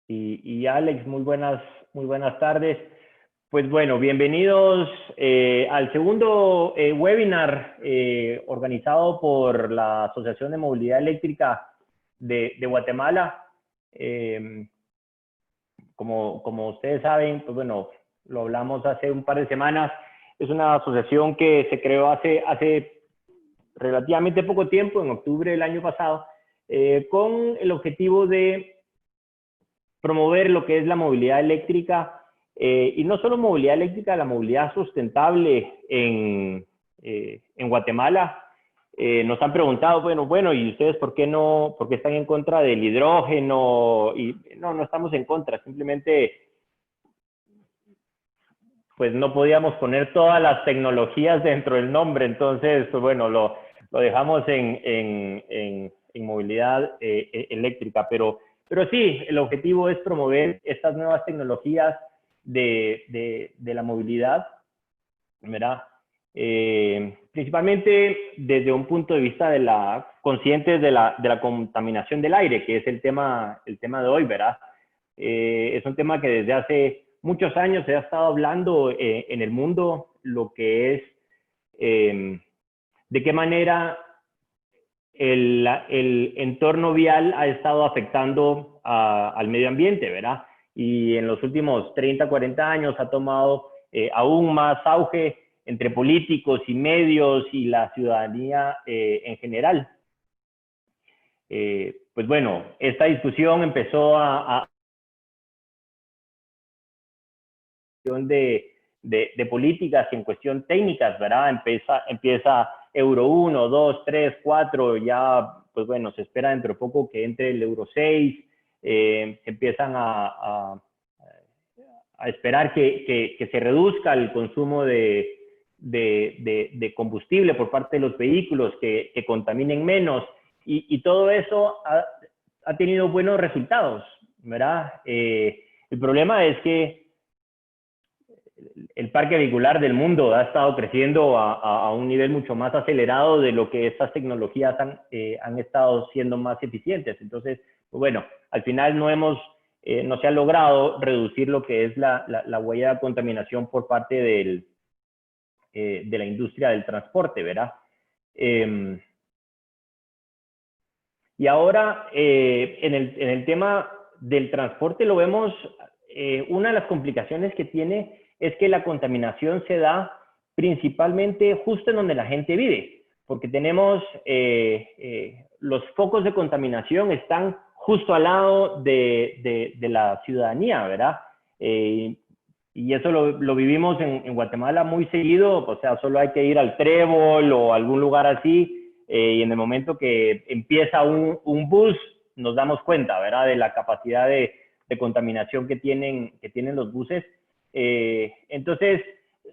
y Alex, muy buenas tardes. Pues bueno, bienvenidos al segundo webinar organizado por la Asociación de Movilidad Eléctrica de Guatemala. Como ustedes saben, pues bueno, lo hablamos hace un par de semanas. Es una asociación que se creó hace relativamente poco tiempo, en octubre del año pasado, con el objetivo de promover lo que es la movilidad eléctrica, y no solo movilidad eléctrica, la movilidad sustentable en Guatemala. Nos han preguntado, bueno, ¿y ustedes por qué están en contra del hidrógeno? Y no estamos en contra, simplemente pues no podíamos poner todas las tecnologías dentro del nombre, entonces, pues bueno, lo dejamos en movilidad eléctrica, pero sí, el objetivo es promover estas nuevas tecnologías de la movilidad, ¿verdad? Principalmente desde un punto de vista conscientes de la contaminación del aire, que es el tema de hoy, ¿verdad? Es un tema que desde hace muchos años se ha estado hablando en el mundo, lo que es de qué manera el entorno vial ha estado afectando al medio ambiente, ¿verdad? Y en los últimos 30, 40 años ha tomado aún más auge entre políticos y medios y la ciudadanía en general. Pues bueno, esta discusión empezó de políticas en cuestión técnicas, ¿verdad? Empieza Euro 1, 2, 3, 4, ya, pues bueno, se espera dentro de poco que entre el Euro 6, empiezan a esperar que se reduzca el consumo de combustible por parte de los vehículos, que contaminen menos, y todo eso ha tenido buenos resultados, ¿verdad? El problema es que el parque vehicular del mundo ha estado creciendo a un nivel mucho más acelerado de lo que estas tecnologías han estado siendo más eficientes. Entonces, pues bueno, al final no se ha logrado reducir lo que es la huella de contaminación por parte de la industria del transporte, ¿verdad? Y ahora, en el tema del transporte lo vemos, una de las complicaciones que tiene es que la contaminación se da principalmente justo en donde la gente vive, porque tenemos los focos de contaminación están justo al lado de la ciudadanía, ¿verdad? Y eso lo vivimos en Guatemala muy seguido, o sea, solo hay que ir al Trébol o algún lugar así, y en el momento que empieza un bus, nos damos cuenta, ¿verdad?, de la capacidad de contaminación que tienen los buses. Entonces,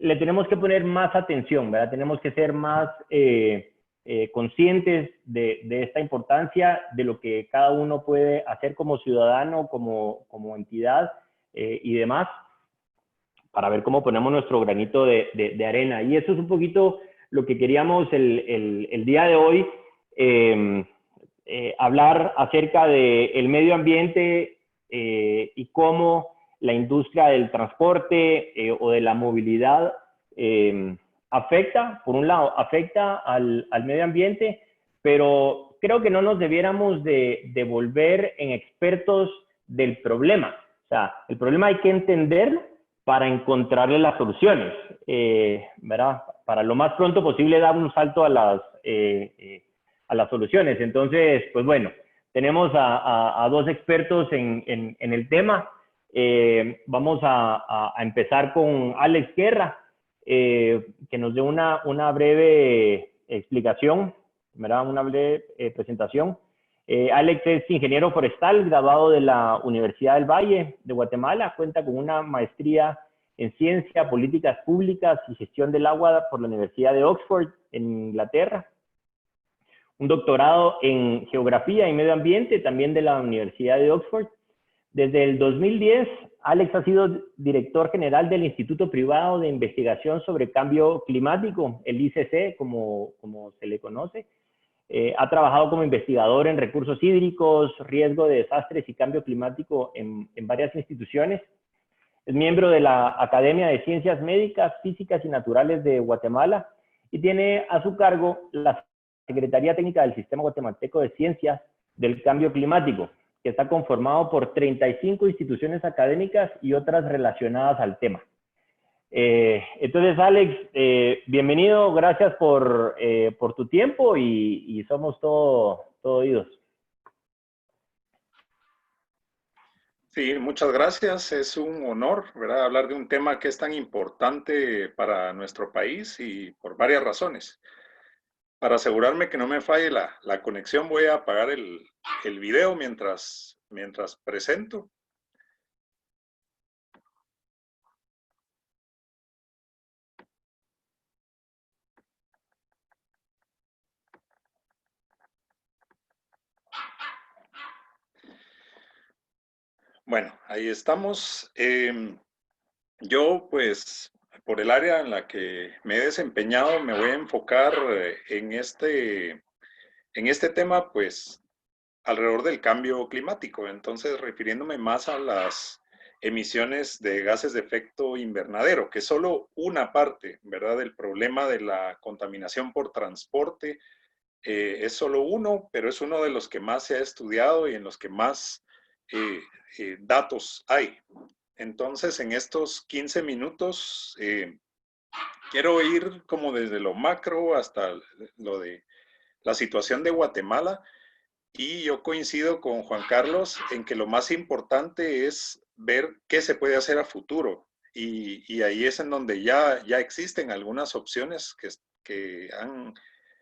le tenemos que poner más atención, ¿verdad? Tenemos que ser más conscientes de esta importancia, de lo que cada uno puede hacer como ciudadano, como entidad y demás, para ver cómo ponemos nuestro granito de arena. Y eso es un poquito lo que queríamos el día de hoy, hablar acerca del medio ambiente y cómo la industria del transporte o de la movilidad afecta, por un lado, afecta al medio ambiente, pero creo que no nos debiéramos de volver en expertos del problema. O sea, el problema hay que entenderlo para encontrarle las soluciones, ¿verdad? Para lo más pronto posible dar un salto a las soluciones. Entonces, pues bueno, tenemos a dos expertos en el tema. Vamos a empezar con Alex Guerra, que nos dé una breve explicación, ¿verdad? Una breve presentación. Alex es ingeniero forestal, graduado de la Universidad del Valle de Guatemala, cuenta con una maestría en ciencia, políticas públicas y gestión del agua por la Universidad de Oxford, en Inglaterra. Un doctorado en geografía y medio ambiente, también de la Universidad de Oxford. Desde el 2010, Alex ha sido director general del Instituto Privado de Investigación sobre Cambio Climático, el ICC, como se le conoce. Ha trabajado como investigador en recursos hídricos, riesgo de desastres y cambio climático en varias instituciones. Es miembro de la Academia de Ciencias Médicas, Físicas y Naturales de Guatemala y tiene a su cargo la Secretaría Técnica del Sistema Guatemalteco de Ciencias del Cambio Climático, que está conformado por 35 instituciones académicas y otras relacionadas al tema. Entonces, Alex, bienvenido, gracias por tu tiempo y somos todo oídos. Sí, muchas gracias. Es un honor, ¿verdad?, hablar de un tema que es tan importante para nuestro país y por varias razones. Para asegurarme que no me falle la conexión, voy a apagar el video mientras presento. Bueno, ahí estamos. Yo, pues, por el área en la que me he desempeñado, me voy a enfocar en este tema, pues, alrededor del cambio climático. Entonces, refiriéndome más a las emisiones de gases de efecto invernadero, que es solo una parte, ¿verdad?, del problema de la contaminación por transporte. Es solo uno, pero es uno de los que más se ha estudiado y en los que más datos hay. Entonces, en estos 15 minutos, quiero ir como desde lo macro hasta lo de la situación de Guatemala, y yo coincido con Juan Carlos en que lo más importante es ver qué se puede hacer a futuro, y ahí es en donde ya existen algunas opciones que han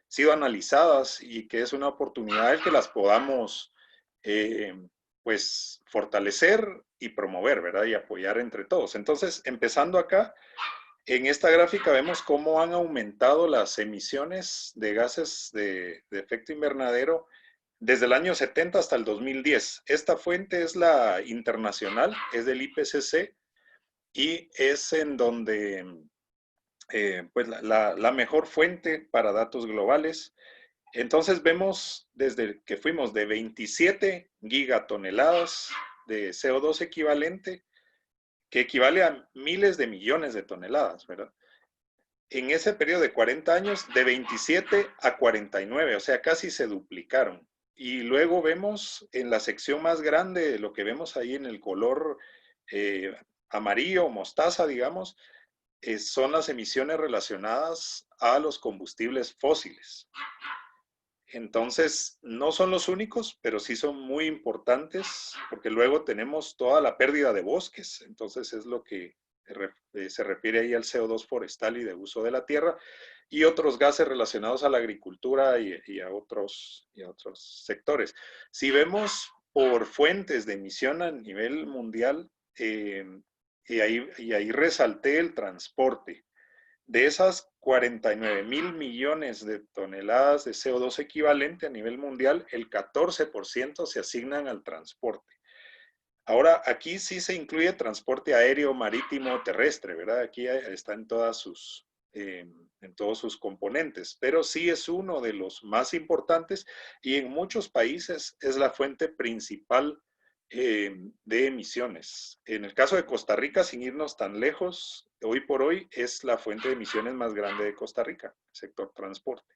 sido analizadas y que es una oportunidad el que las podamos eh, pues fortalecer y promover, ¿verdad? Y apoyar entre todos. Entonces, empezando acá, en esta gráfica vemos cómo han aumentado las emisiones de gases de efecto invernadero desde el año 70 hasta el 2010. Esta fuente es la internacional, es del IPCC, y es en donde pues la mejor fuente para datos globales. Entonces vemos desde que fuimos de 27 gigatoneladas de CO2 equivalente, que equivale a miles de millones de toneladas, ¿verdad? En ese periodo de 40 años, de 27 a 49, o sea, casi se duplicaron. Y luego vemos en la sección más grande, lo que vemos ahí en el color amarillo, mostaza, digamos, son las emisiones relacionadas a los combustibles fósiles. Entonces, no son los únicos, pero sí son muy importantes, porque luego tenemos toda la pérdida de bosques. Entonces, es lo que se refiere ahí al CO2 forestal y de uso de la tierra, y otros gases relacionados a la agricultura y a otros sectores. Si vemos por fuentes de emisión a nivel mundial, y ahí resalté el transporte. De esas 49,000 millones de toneladas de CO2 equivalente a nivel mundial, el 14% se asignan al transporte. Ahora, aquí sí se incluye transporte aéreo, marítimo, terrestre, ¿verdad? Aquí está en todos sus componentes, pero sí es uno de los más importantes, y en muchos países es la fuente principal de emisiones. En el caso de Costa Rica, sin irnos tan lejos, hoy por hoy es la fuente de emisiones más grande de Costa Rica, sector transporte.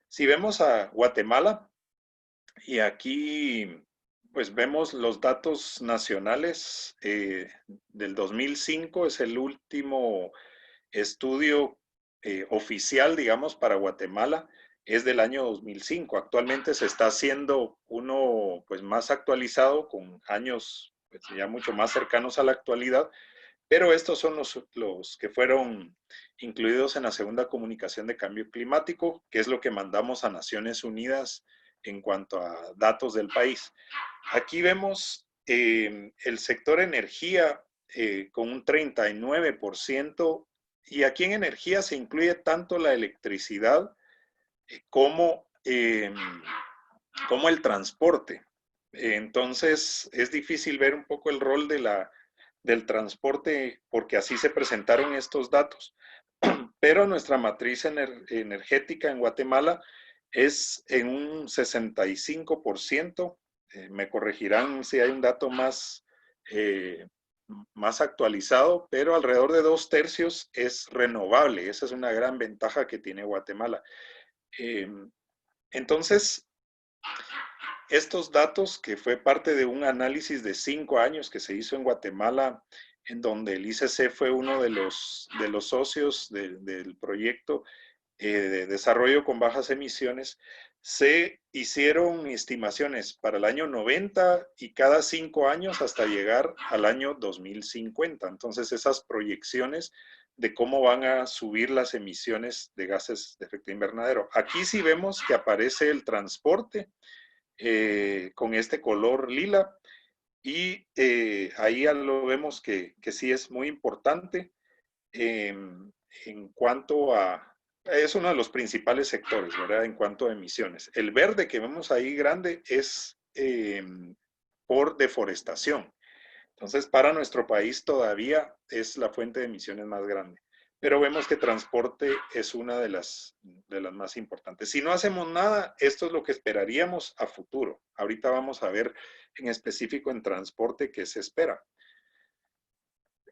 Si vemos a Guatemala, y aquí pues vemos los datos nacionales del 2005, es el último estudio oficial, digamos, para Guatemala, es del año 2005. Actualmente se está haciendo uno pues más actualizado, con años pues, ya mucho más cercanos a la actualidad, pero estos son los que fueron incluidos en la segunda comunicación de cambio climático, que es lo que mandamos a Naciones Unidas en cuanto a datos del país. Aquí vemos el sector energía con un 39%, y aquí en energía se incluye tanto la electricidad como el transporte. Entonces es difícil ver un poco el rol del transporte, porque así se presentaron estos datos. Pero nuestra matriz energética en Guatemala es en un 65%. Me corregirán si hay un dato más actualizado, pero alrededor de 2/3 es renovable. Esa es una gran ventaja que tiene Guatemala. Entonces, estos datos, que fue parte de un análisis de 5 años que se hizo en Guatemala, en donde el ICC fue uno de los socios del proyecto de desarrollo con bajas emisiones, se hicieron estimaciones para el año 90 y cada 5 años hasta llegar al año 2050. Entonces, esas proyecciones de cómo van a subir las emisiones de gases de efecto invernadero. Aquí sí vemos que aparece el transporte con este color lila, y ahí ya lo vemos que sí es muy importante en cuanto a, es uno de los principales sectores, ¿verdad? En cuanto a emisiones. El verde que vemos ahí grande es por deforestación. Entonces, para nuestro país todavía es la fuente de emisiones más grande. Pero vemos que transporte es una de las más importantes. Si no hacemos nada, esto es lo que esperaríamos a futuro. Ahorita vamos a ver en específico en transporte qué se espera.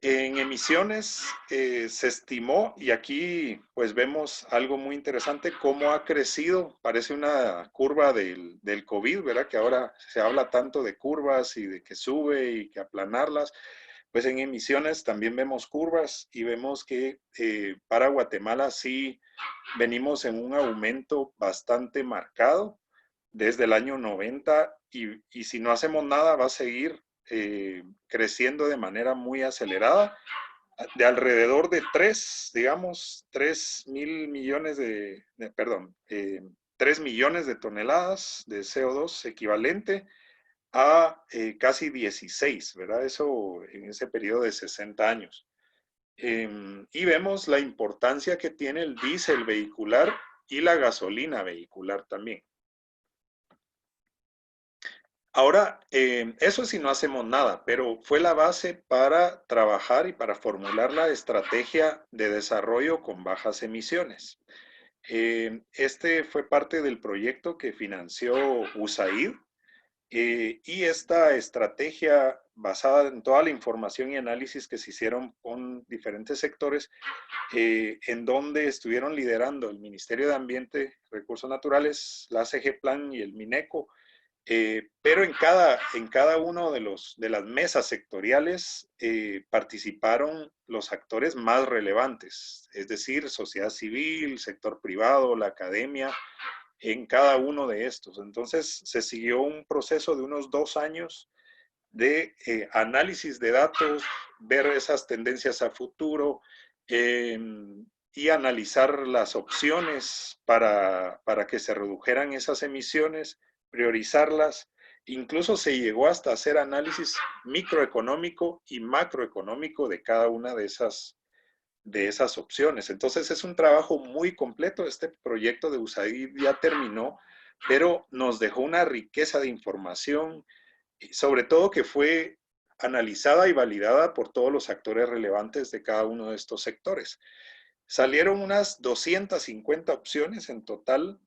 En emisiones se estimó, y aquí pues vemos algo muy interesante, cómo ha crecido, parece una curva del COVID, ¿verdad? Que ahora se habla tanto de curvas y de que sube y que aplanarlas. Pues en emisiones también vemos curvas y vemos que para Guatemala sí venimos en un aumento bastante marcado desde el año 90, y si no hacemos nada va a seguir creciendo de manera muy acelerada, de alrededor de 3 mil millones perdón, 3 millones de toneladas de CO2 equivalente a casi 16, ¿verdad? Eso en ese periodo de 60 años. Y vemos la importancia que tiene el diésel vehicular y la gasolina vehicular también. Ahora, eso si no hacemos nada, pero fue la base para trabajar y para formular la estrategia de desarrollo con bajas emisiones. Este fue parte del proyecto que financió USAID, y esta estrategia, basada en toda la información y análisis que se hicieron con diferentes sectores, en donde estuvieron liderando el Ministerio de Ambiente, Recursos Naturales, la ACG Plan y el MINECO, pero en cada uno de las mesas sectoriales participaron los actores más relevantes, es decir, sociedad civil, sector privado, la academia, en cada uno de estos. Entonces se siguió un proceso de unos 2 años de análisis de datos, ver esas tendencias a futuro, y analizar las opciones para que se redujeran esas emisiones, priorizarlas. Incluso se llegó hasta hacer análisis microeconómico y macroeconómico de cada una de esas opciones. Entonces es un trabajo muy completo. Este proyecto de USAID ya terminó, pero nos dejó una riqueza de información, y sobre todo que fue analizada y validada por todos los actores relevantes de cada uno de estos sectores. Salieron unas 250 opciones en total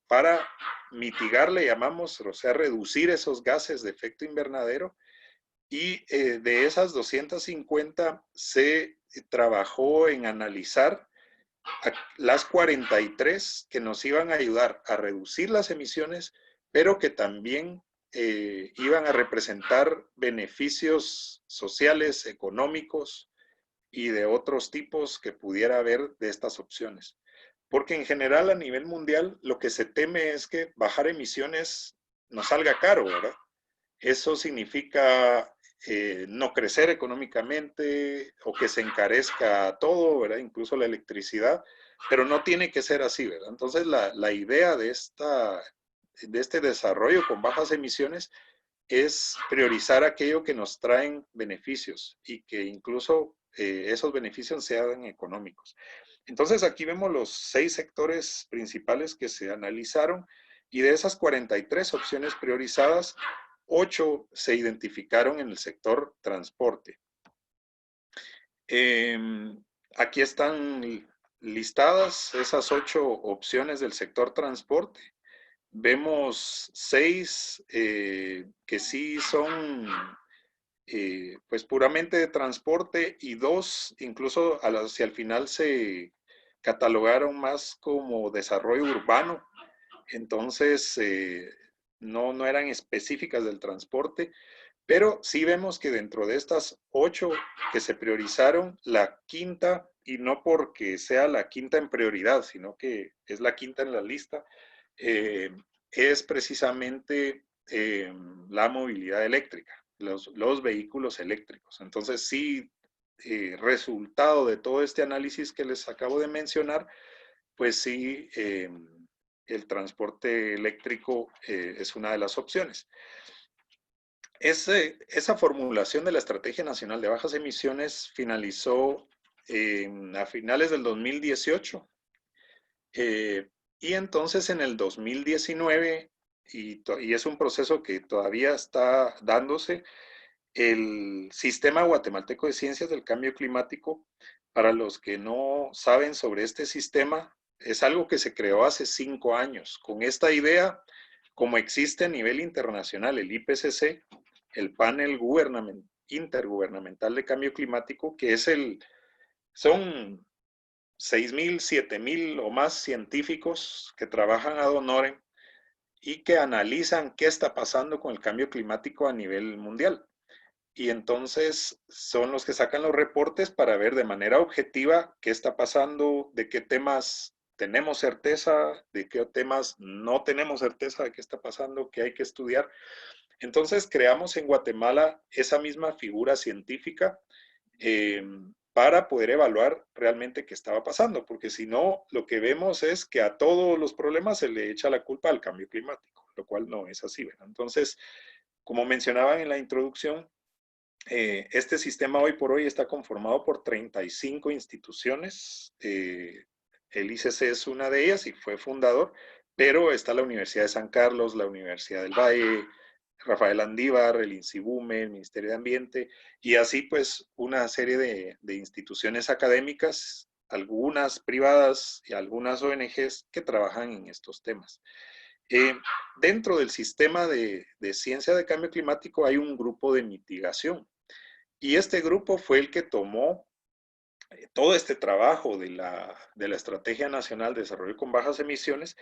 para mitigar, le llamamos, o sea, reducir esos gases de efecto invernadero, y de esas 250 se trabajó en analizar las 43 que nos iban a ayudar a reducir las emisiones, pero que también iban a representar beneficios sociales, económicos y de otros tipos que pudiera haber de estas opciones. Porque en general a nivel mundial lo que se teme es que bajar emisiones nos salga caro, ¿verdad? Eso significa no crecer económicamente o que se encarezca todo, ¿verdad? Incluso la electricidad, pero no tiene que ser así, ¿verdad? Entonces la idea de este desarrollo con bajas emisiones es priorizar aquello que nos traen beneficios y que incluso esos beneficios sean económicos. Entonces aquí vemos los 6 sectores principales que se analizaron, y de esas 43 opciones priorizadas, 8 se identificaron en el sector transporte. Aquí están listadas esas 8 opciones del sector transporte, vemos 6 que sí son pues puramente de transporte y 2 incluso hacia el final se catalogaron más como desarrollo urbano. Entonces no eran específicas del transporte, pero sí vemos que dentro de estas 8 que se priorizaron, la quinta, y no porque sea la quinta en prioridad, sino que es la quinta en la lista, eh, es precisamente la movilidad eléctrica, los vehículos eléctricos. Entonces sí, resultado de todo este análisis que les acabo de mencionar, pues sí, el transporte eléctrico es una de las opciones. Esa formulación de la Estrategia Nacional de Bajas Emisiones finalizó a finales del 2018 y entonces en el 2019, y es un proceso que todavía está dándose, el Sistema Guatemalteco de Ciencias del Cambio Climático, para los que no saben sobre este sistema, es algo que se creó hace 5 años con esta idea, como existe a nivel internacional el IPCC, el Panel Intergubernamental de Cambio Climático, que son 6,000, 7,000 o más científicos que trabajan ad honorem y que analizan qué está pasando con el cambio climático a nivel mundial. Y entonces son los que sacan los reportes para ver de manera objetiva qué está pasando, de qué temas tenemos certeza, de qué temas no tenemos certeza de qué está pasando, qué hay que estudiar. Entonces creamos en Guatemala esa misma figura científica eh, para poder evaluar realmente qué estaba pasando, porque si no, lo que vemos es que a todos los problemas se le echa la culpa al cambio climático, lo cual no es así, ¿verdad? Entonces, como mencionaba en la introducción, este sistema hoy por hoy está conformado por 35 instituciones. El ICC es una de ellas y fue fundador, pero está la Universidad de San Carlos, la Universidad del Valle, Rafael Andívar, el INSIBUME, el Ministerio de Ambiente, y así pues una serie de instituciones académicas, algunas privadas y algunas ONGs que trabajan en estos temas. Eh, Dentro del sistema de ciencia de cambio climático hay un grupo de mitigación y este grupo fue el que tomó todo este trabajo de la Estrategia Nacional de Desarrollo con Bajas Emisiones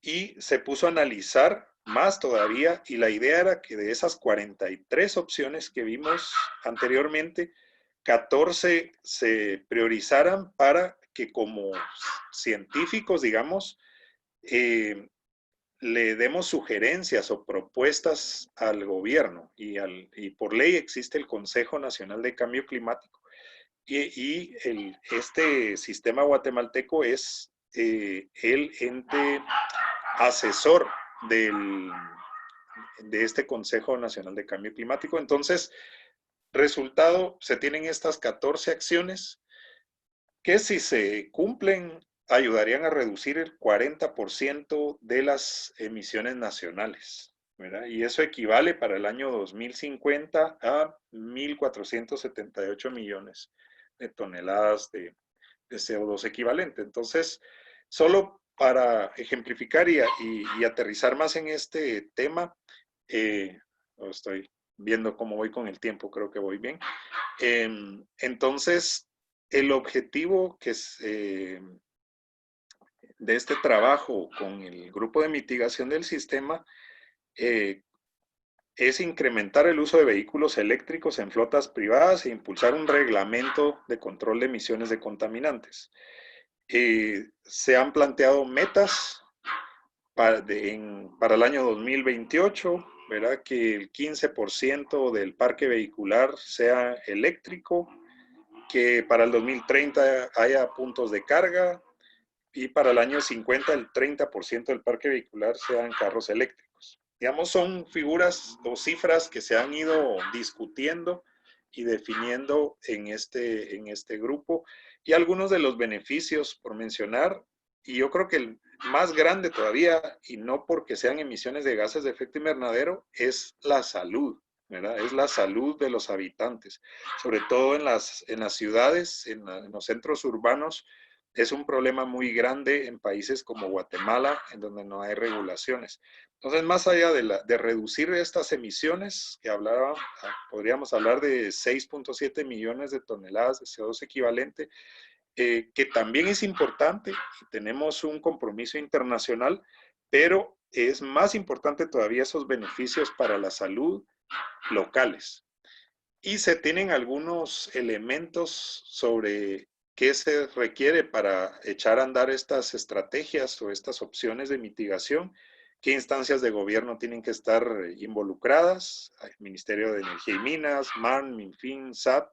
y se puso a analizar más todavía y la idea era que de esas 43 opciones que vimos anteriormente, 14 se priorizaran para que como científicos, digamos, le demos sugerencias o propuestas al gobierno y por ley existe el Consejo Nacional de Cambio Climático este sistema guatemalteco es el ente asesor de este Consejo Nacional de Cambio Climático. Entonces, resultado, se tienen estas 14 acciones que si se cumplen ayudarían a reducir el 40% de las emisiones nacionales, ¿verdad? Y eso equivale para el año 2050 a 1.478 millones de toneladas de CO2 equivalente. Entonces, solo para ejemplificar y aterrizar más en este tema, estoy viendo cómo voy con el tiempo, creo que voy bien. Entonces, el objetivo que es, de este trabajo con el grupo de mitigación del sistema es incrementar el uso de vehículos eléctricos en flotas privadas e impulsar un reglamento de control de emisiones de contaminantes. Se han planteado metas para el año 2028, ¿verdad? Que el 15% del parque vehicular sea eléctrico, que para el 2030 haya puntos de carga y para el año 50 el 30% del parque vehicular sean carros eléctricos. Digamos, son figuras o cifras que se han ido discutiendo y definiendo en este grupo y algunos de los beneficios por mencionar, y yo creo que el más grande todavía, y no porque sean emisiones de gases de efecto invernadero, es la salud, ¿verdad? Es la salud de los habitantes, sobre todo en las ciudades, en los centros urbanos, es un problema muy grande en países como Guatemala, en donde no hay regulaciones. Entonces, más allá de reducir estas emisiones, que podríamos hablar de 6.7 millones de toneladas de CO2 equivalente, que también es importante, tenemos un compromiso internacional, pero es más importante todavía esos beneficios para la salud locales. Y se tienen algunos elementos sobre qué se requiere para echar a andar estas estrategias o estas opciones de mitigación, qué instancias de gobierno tienen que estar involucradas, Ministerio de Energía y Minas, MAN, MINFIN, SAT,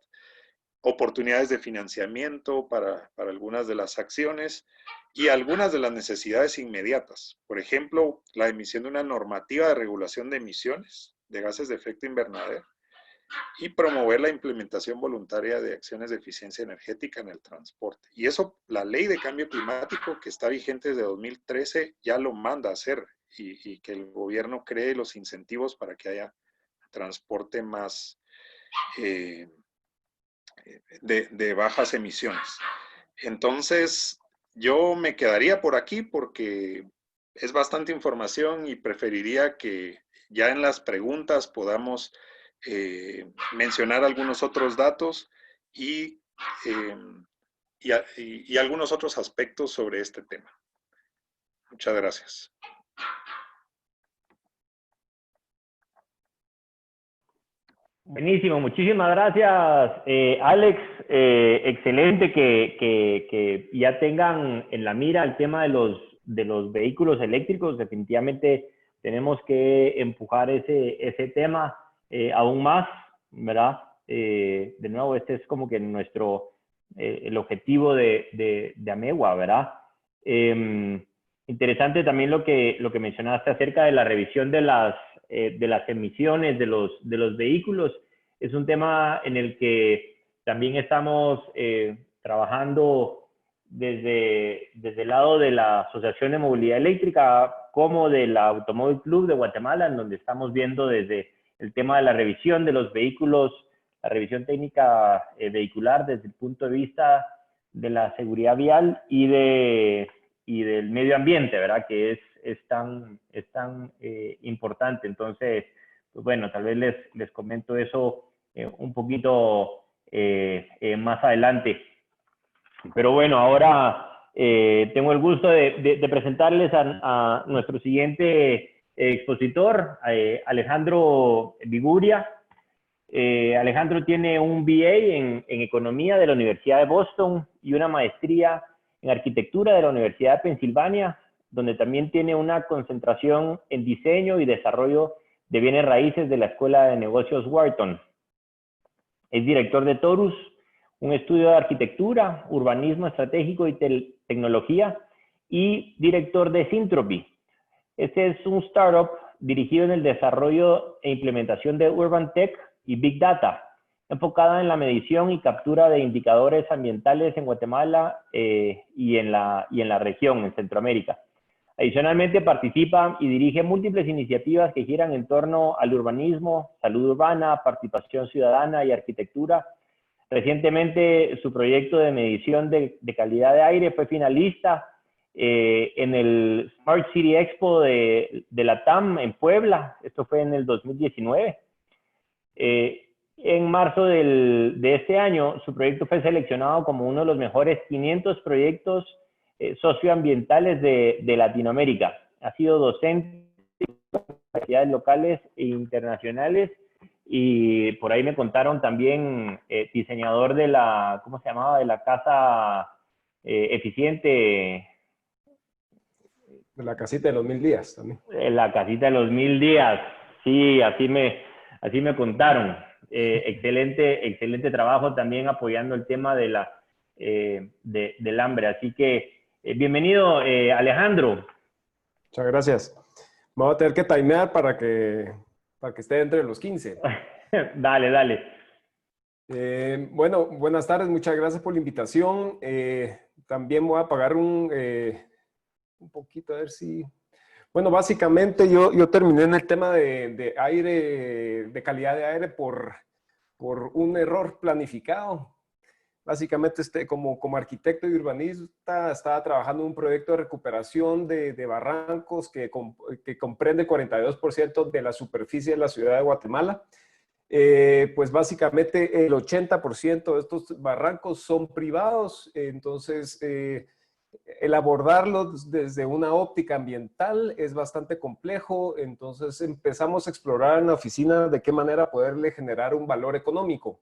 oportunidades de financiamiento para algunas de las acciones y algunas de las necesidades inmediatas. Por ejemplo, la emisión de una normativa de regulación de emisiones de gases de efecto invernadero y promover la implementación voluntaria de acciones de eficiencia energética en el transporte. Y eso, la ley de cambio climático que está vigente desde 2013 ya lo manda a hacer y que el gobierno cree los incentivos para que haya transporte más de bajas emisiones. Entonces, yo me quedaría por aquí porque es bastante información y preferiría que ya en las preguntas podamos mencionar algunos otros datos y algunos otros aspectos sobre este tema. Muchas gracias. Buenísimo, muchísimas gracias, Alex. Excelente que ya tengan en la mira el tema de los vehículos eléctricos. Definitivamente tenemos que empujar ese tema aún más, ¿verdad? De nuevo, este es como que el objetivo de Amewa, ¿verdad? Interesante también lo que mencionaste acerca de la revisión de las emisiones de los vehículos. Es un tema en el que también estamos trabajando desde el lado de la Asociación de Movilidad Eléctrica como del Automóvil Club de Guatemala, en donde estamos viendo desde el tema de la revisión de los vehículos, la revisión técnica vehicular desde el punto de vista de la seguridad vial y del medio ambiente, ¿verdad? Que es tan importante. Entonces, pues bueno, tal vez les comento eso un poquito más adelante. Pero bueno, ahora tengo el gusto de presentarles a nuestro siguiente expositor, Alejandro Viguria. Alejandro tiene un BA en Economía de la Universidad de Boston y una maestría en Arquitectura de la Universidad de Pensilvania, donde también tiene una concentración en Diseño y Desarrollo de Bienes Raíces de la Escuela de Negocios Wharton. Es director de Torus, un estudio de arquitectura, urbanismo estratégico y tecnología, y director de Syntropy. Este es un startup dirigido en el desarrollo e implementación de Urban Tech y Big Data, enfocada en la medición y captura de indicadores ambientales en Guatemala y en la región, en Centroamérica. Adicionalmente, participa y dirige múltiples iniciativas que giran en torno al urbanismo, salud urbana, participación ciudadana y arquitectura. Recientemente, su proyecto de medición de calidad de aire fue finalista en el Smart City Expo de la TAM en Puebla. Esto fue en el 2019. En marzo de este año, su proyecto fue seleccionado como uno de los mejores 500 proyectos socioambientales de Latinoamérica. Ha sido docente en universidades locales e internacionales y por ahí me contaron también diseñador de la, ¿cómo se llamaba? De la casa eficiente. De la casita de los 1000 días también. La casita de los 1000 días, sí, así me contaron. Excelente trabajo también apoyando el tema del hambre. Así que bienvenido, Alejandro. Muchas gracias. Vamos a tener que timear para que esté entre los 15. Dale. Bueno, buenas tardes, muchas gracias por la invitación. También voy a apagar un poquito, a ver si... Bueno, básicamente yo terminé en el tema de aire, de calidad de aire por un error planificado. básicamente como arquitecto y urbanista estaba trabajando en un proyecto de recuperación de barrancos que comprende 42% de la superficie de la ciudad de Guatemala. Pues básicamente el 80% de estos barrancos son privados, entonces el abordarlos desde una óptica ambiental es bastante complejo, entonces empezamos a explorar en la oficina de qué manera poderle generar un valor económico.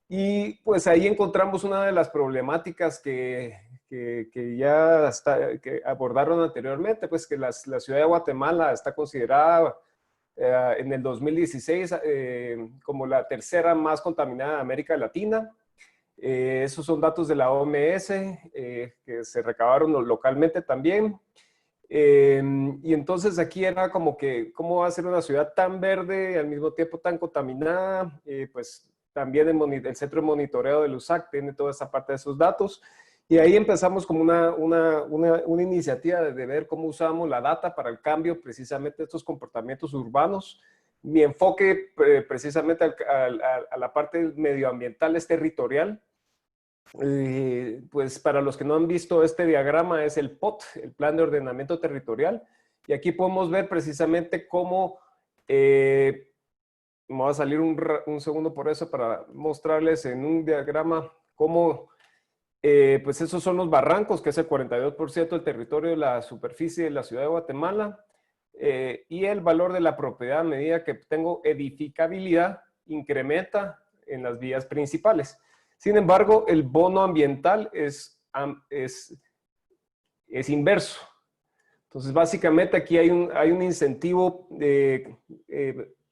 Y pues ahí encontramos una de las problemáticas que que abordaron anteriormente, pues que la ciudad de Guatemala está considerada en el 2016 como la tercera más contaminada de América Latina. Esos son datos de la OMS que se recabaron localmente también. Y entonces aquí era como que, ¿cómo va a ser una ciudad tan verde y al mismo tiempo tan contaminada? Pues también el Centro de Monitoreo del USAC tiene toda esa parte de esos datos. Y ahí empezamos como una iniciativa de ver cómo usamos la data para el cambio precisamente de estos comportamientos urbanos. Mi enfoque precisamente a la parte medioambiental es territorial. Pues para los que no han visto este diagrama es el POT, el Plan de Ordenamiento Territorial. Y aquí podemos ver precisamente cómo, me va a salir un segundo por eso para mostrarles en un diagrama cómo pues esos son los barrancos, que es el 42% del territorio de la superficie de la ciudad de Guatemala, y el valor de la propiedad a medida que tengo edificabilidad incrementa en las vías principales. Sin embargo, el bono ambiental es inverso. Entonces, básicamente aquí hay un incentivo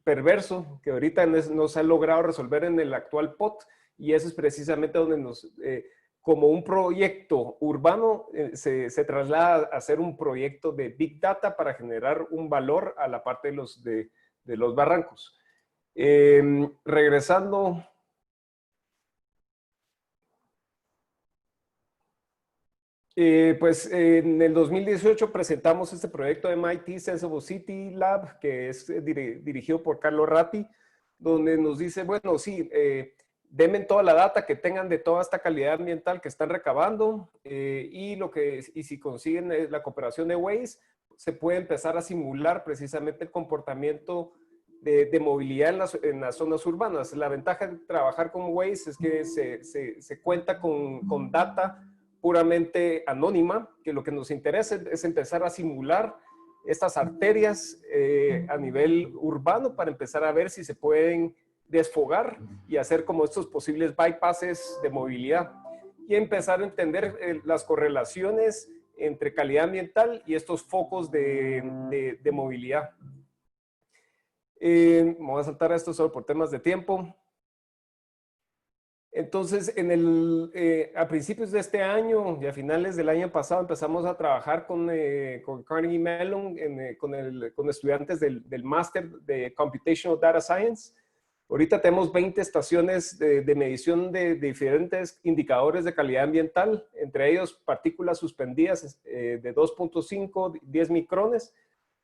perverso que ahorita no se ha logrado resolver en el actual POT, y eso es precisamente donde como un proyecto urbano se traslada a ser un proyecto de Big Data para generar un valor a la parte de los barrancos. Regresando. Pues en el 2018 presentamos este proyecto de MIT Sensible City Lab, que es dirigido por Carlos Ratti, donde nos dice, bueno, sí, denme toda la data que tengan de toda esta calidad ambiental que están recabando y si consiguen la cooperación de Waze, se puede empezar a simular precisamente el comportamiento de movilidad en las zonas urbanas. La ventaja de trabajar con Waze es que se cuenta con data puramente anónima, que lo que nos interesa es empezar a simular estas arterias a nivel urbano para empezar a ver si se pueden desfogar y hacer como estos posibles bypasses de movilidad y empezar a entender las correlaciones entre calidad ambiental y estos focos de movilidad. Me voy a saltar a esto solo por temas de tiempo. Entonces, a principios de este año y a finales del año pasado empezamos a trabajar con Carnegie Mellon, con estudiantes del máster de Computational Data Science. Ahorita tenemos 20 estaciones de medición de diferentes indicadores de calidad ambiental, entre ellos partículas suspendidas de 2.5, 10 micrones,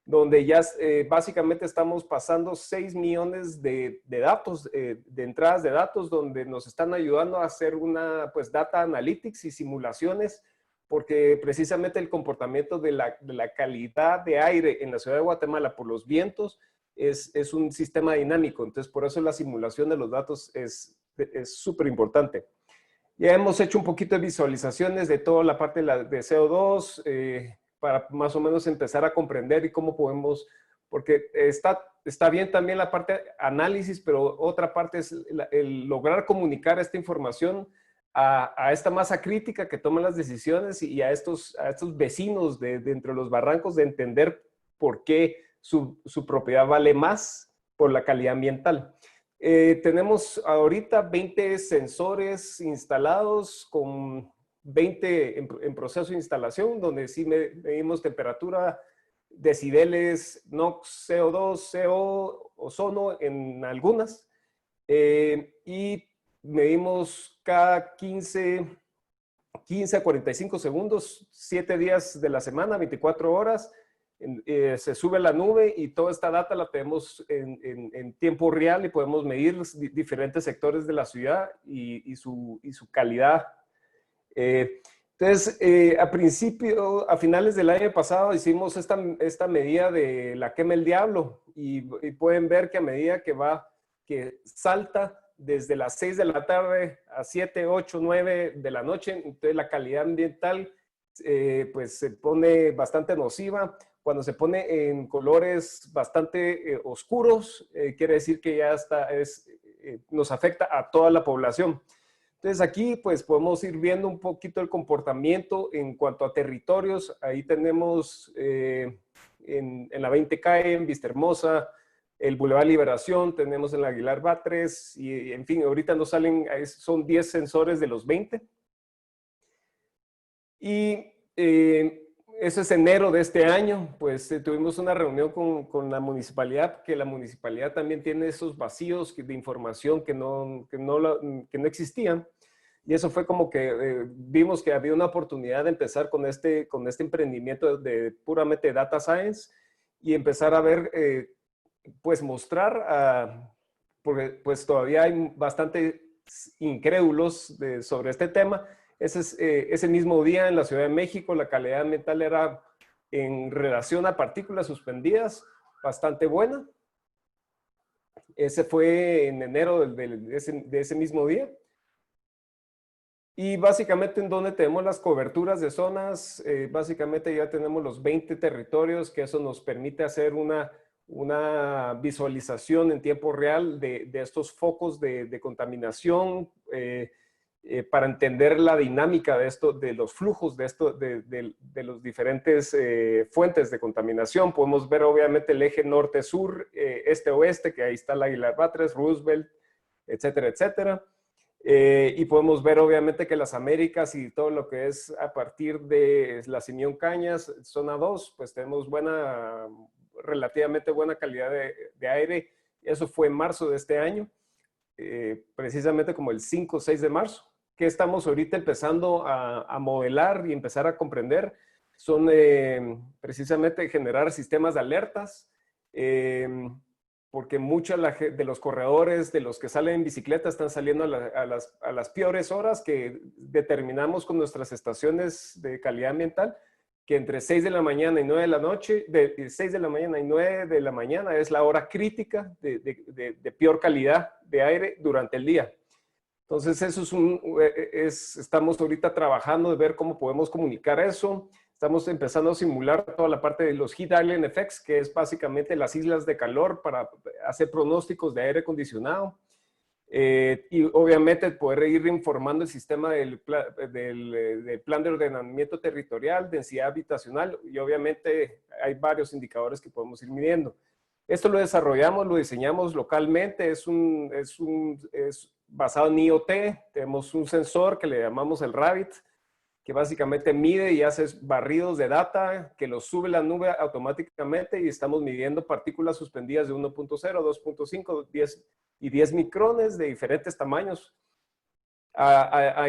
donde ya básicamente estamos pasando 6 millones de datos, de entradas de datos, donde nos están ayudando a hacer pues data analytics y simulaciones, porque precisamente el comportamiento de la calidad de aire en la ciudad de Guatemala por los vientos es un sistema dinámico, entonces por eso la simulación de los datos es súper importante. Ya hemos hecho un poquito de visualizaciones de toda la parte de CO2, para más o menos empezar a comprender y cómo podemos, porque está bien también la parte de análisis, pero otra parte es el lograr comunicar esta información a esta masa crítica que toma las decisiones y a estos vecinos dentro de los barrancos, de entender por qué su propiedad vale más por la calidad ambiental. Tenemos ahorita 20 sensores instalados con 20 en proceso de instalación, donde sí medimos temperatura, decibeles, NOx, CO2, CO, ozono en algunas. Y medimos cada 15 a 45 segundos, 7 días de la semana, 24 horas, se sube a la nube y toda esta data la tenemos en tiempo real y podemos medir diferentes sectores de la ciudad y su calidad. Entonces, a finales del año pasado hicimos esta medida de la quema del diablo y pueden ver que a medida que salta desde las 6 de la tarde a 7, 8, 9 de la noche, entonces la calidad ambiental pues se pone bastante nociva. Cuando se pone en colores bastante oscuros, quiere decir que ya nos afecta a toda la población. Entonces aquí pues podemos ir viendo un poquito el comportamiento en cuanto a territorios. Ahí tenemos en la 20 calle, en Vistahermosa, el Boulevard Liberación, tenemos en la Aguilar Batres y en fin, ahorita nos salen, son 10 sensores de los 20. Y eso es enero de este año, pues tuvimos una reunión con la municipalidad, que la municipalidad también tiene esos vacíos de información que no existían. Y eso fue como que vimos que había una oportunidad de empezar con este emprendimiento de puramente data science y empezar a ver, pues mostrar, porque pues todavía hay bastante incrédulos sobre este tema. Ese mismo día en la Ciudad de México la calidad ambiental era en relación a partículas suspendidas bastante buena. Ese fue en enero de ese mismo día. Y básicamente en donde tenemos las coberturas de zonas, básicamente ya tenemos los 20 territorios, que eso nos permite hacer una visualización en tiempo real de estos focos de contaminación, para entender la dinámica de los flujos de los diferentes fuentes de contaminación. Podemos ver obviamente el eje norte-sur, este-oeste, que ahí está la Aguilar Batres, Roosevelt, etcétera, etcétera. Y podemos ver obviamente que las Américas y todo lo que es a partir de la Simeón Cañas, zona 2, pues tenemos relativamente buena calidad de aire. Eso fue en marzo de este año, precisamente como el 5 o 6 de marzo. Que estamos ahorita empezando a modelar y empezar a comprender son precisamente generar sistemas de alertas, porque muchos de los corredores, de los que salen en bicicleta, están saliendo a las peores horas que determinamos con nuestras estaciones de calidad ambiental, que entre 6 de la mañana y 9 de la noche, de 6 de la mañana y 9 de la mañana es la hora crítica de peor calidad de aire durante el día. Entonces, eso estamos ahorita trabajando de ver cómo podemos comunicar eso. Estamos empezando a simular toda la parte de los Heat Island Effects, que es básicamente las islas de calor para hacer pronósticos de aire acondicionado. Y obviamente poder ir informando el sistema del plan de ordenamiento territorial, densidad habitacional, y obviamente hay varios indicadores que podemos ir midiendo. Esto lo desarrollamos, lo diseñamos localmente, es basado en IoT. Tenemos un sensor que le llamamos el Rabbit, que básicamente mide y hace barridos de data, que los sube a la nube automáticamente y estamos midiendo partículas suspendidas de 1.0, 2.5, 10 y 10 micrones de diferentes tamaños.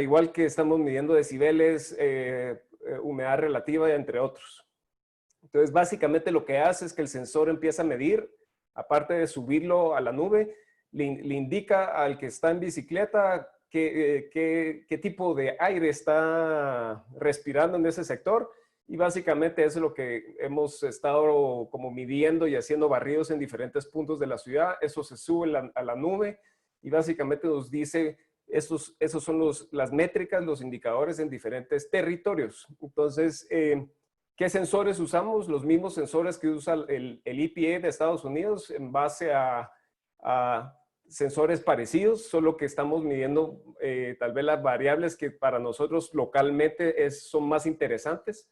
Igual que estamos midiendo decibeles, humedad relativa, entre otros. Entonces, básicamente lo que hace es que el sensor empieza a medir, aparte de subirlo a la nube, le indica al que está en bicicleta qué tipo de aire está respirando en ese sector, y básicamente eso es lo que hemos estado como midiendo y haciendo barridos en diferentes puntos de la ciudad. Eso se sube a la nube y básicamente nos dice, esos son las métricas, los indicadores en diferentes territorios. Entonces, ¿qué sensores usamos? Los mismos sensores que usa el EPA de Estados Unidos en base a sensores parecidos, solo que estamos midiendo tal vez las variables que para nosotros localmente son más interesantes.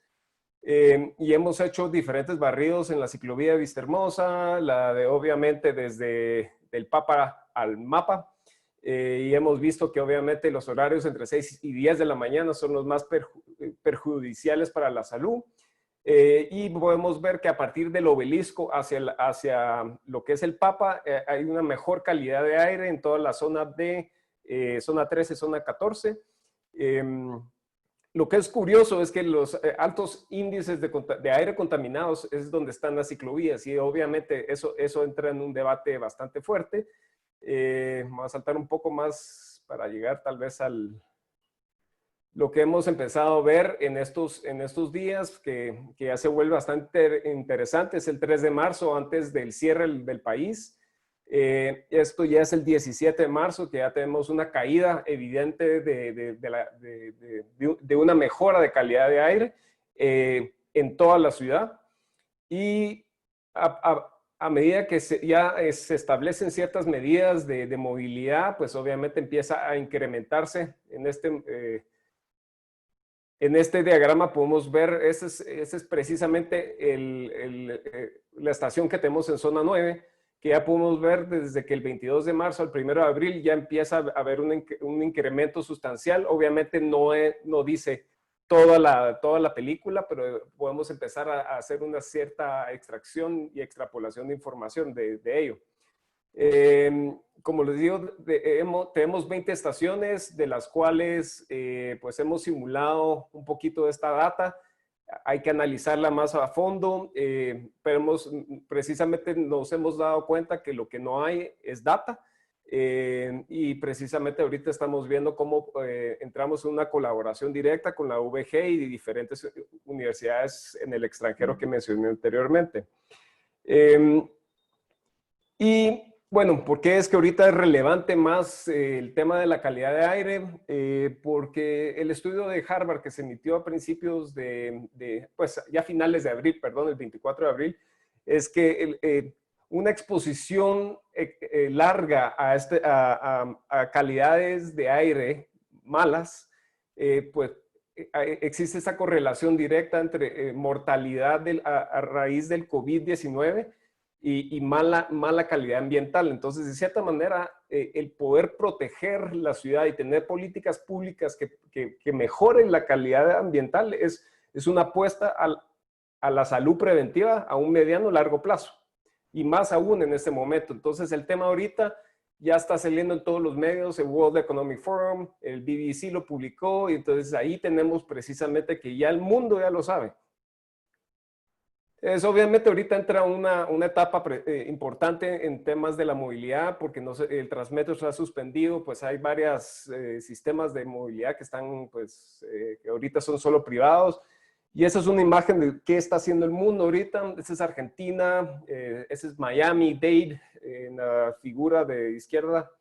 Y hemos hecho diferentes barridos en la ciclovía de Vistahermosa, obviamente desde el Papa al Mapa, y hemos visto que obviamente los horarios entre 6 y 10 de la mañana son los más perjudiciales para la salud. Y podemos ver que a partir del obelisco hacia lo que es el Papa, hay una mejor calidad de aire en toda la zona de zona 13, zona 14. lo que es curioso es que los altos índices de aire contaminados es donde están las ciclovías y obviamente eso entra en un debate bastante fuerte. Vamos a saltar un poco más para llegar tal vez lo que hemos empezado a ver en estos días, que ya se vuelve bastante interesante. Es el 3 de marzo, antes del cierre del país. Esto ya es el 17 de marzo, que ya tenemos una caída evidente de una mejora de calidad de aire en toda la ciudad. Y a medida que ya se establecen ciertas medidas de movilidad, pues obviamente empieza a incrementarse en este diagrama podemos ver, ese es precisamente la estación que tenemos en zona 9, que ya podemos ver desde que el 22 de marzo al 1 de abril ya empieza a haber un incremento sustancial. Obviamente no dice toda la película, pero podemos empezar a hacer una cierta extracción y extrapolación de información de ello. Como les digo, tenemos 20 estaciones, de las cuales pues hemos simulado un poquito de esta data. Hay que analizarla más a fondo, pero precisamente nos hemos dado cuenta que lo que no hay es data. Y precisamente ahorita estamos viendo cómo entramos en una colaboración directa con la UVG y diferentes universidades en el extranjero que mencioné anteriormente. Y bueno, ¿por qué es que ahorita es relevante más el tema de la calidad de aire? Porque el estudio de Harvard que se emitió a principios pues ya finales de abril, perdón, el 24 de abril, es que una exposición larga a calidades de aire malas, pues existe esa correlación directa entre mortalidad a raíz del COVID-19 y mala calidad ambiental. Entonces, de cierta manera, el poder proteger la ciudad y tener políticas públicas que mejoren la calidad ambiental es una apuesta a la salud preventiva a un mediano largo plazo. Y más aún en este momento. Entonces, el tema ahorita ya está saliendo en todos los medios, el World Economic Forum, el BBC lo publicó, y entonces ahí tenemos precisamente que ya el mundo ya lo sabe. Obviamente ahorita entra una etapa importante en temas de la movilidad, porque el Transmetro está suspendido, pues hay varios sistemas de movilidad que están, pues, que ahorita son solo privados. Y esa es una imagen de qué está haciendo el mundo ahorita. Esa es Argentina, ese es Miami, Dade, en la figura de izquierda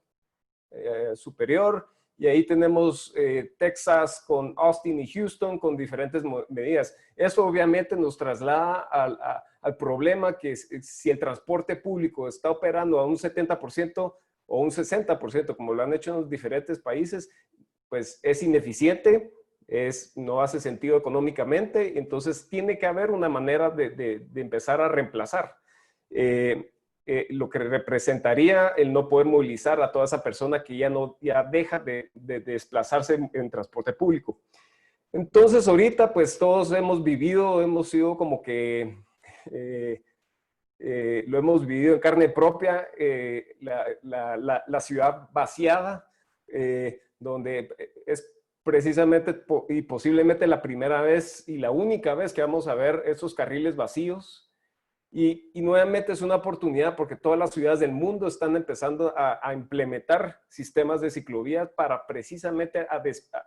superior. Y ahí tenemos Texas con Austin y Houston con diferentes medidas. Eso obviamente nos traslada al problema que si el transporte público está operando a un 70% o un 60%, como lo han hecho en los diferentes países, pues es ineficiente, no hace sentido económicamente, entonces tiene que haber una manera de empezar a reemplazar. Lo que representaría el no poder movilizar a toda esa persona que ya deja de desplazarse en transporte público. Entonces ahorita pues todos hemos sido como que lo hemos vivido en carne propia, la ciudad vaciada, donde es precisamente y posiblemente la primera vez y la única vez que vamos a ver esos carriles vacíos. Y nuevamente es una oportunidad porque todas las ciudades del mundo están empezando a implementar sistemas de ciclovías para precisamente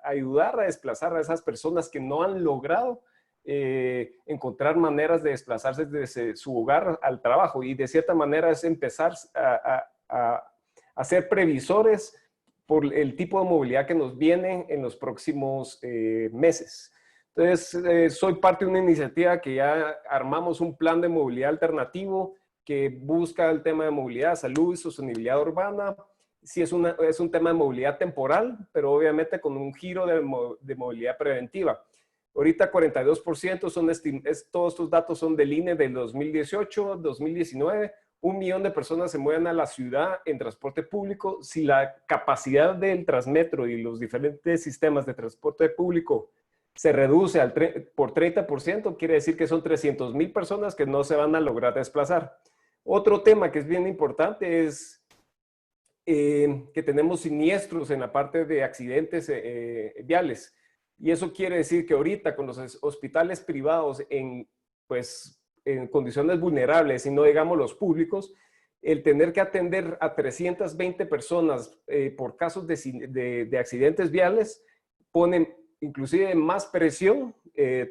ayudar a desplazar a esas personas que no han logrado encontrar maneras de desplazarse desde su hogar al trabajo. Y de cierta manera es empezar a ser previsores por el tipo de movilidad que nos viene en los próximos meses. Entonces, soy parte de una iniciativa que ya armamos un plan de movilidad alternativo que busca el tema de movilidad, salud y sostenibilidad urbana. Sí, es un tema de movilidad temporal, pero obviamente con un giro de movilidad preventiva. Ahorita 42% todos estos datos son del INE del 2018, 2019. 1 millón de personas se mueven a la ciudad en transporte público. Si la capacidad del Transmetro y los diferentes sistemas de transporte público se reduce por 30%, quiere decir que son 300,000 personas que no se van a lograr desplazar. Otro tema que es bien importante es que tenemos siniestros en la parte de accidentes viales. Y eso quiere decir que ahorita con los hospitales privados pues, en condiciones vulnerables, y no digamos los públicos, el tener que atender a 320 personas por casos de accidentes viales pone inclusive más presión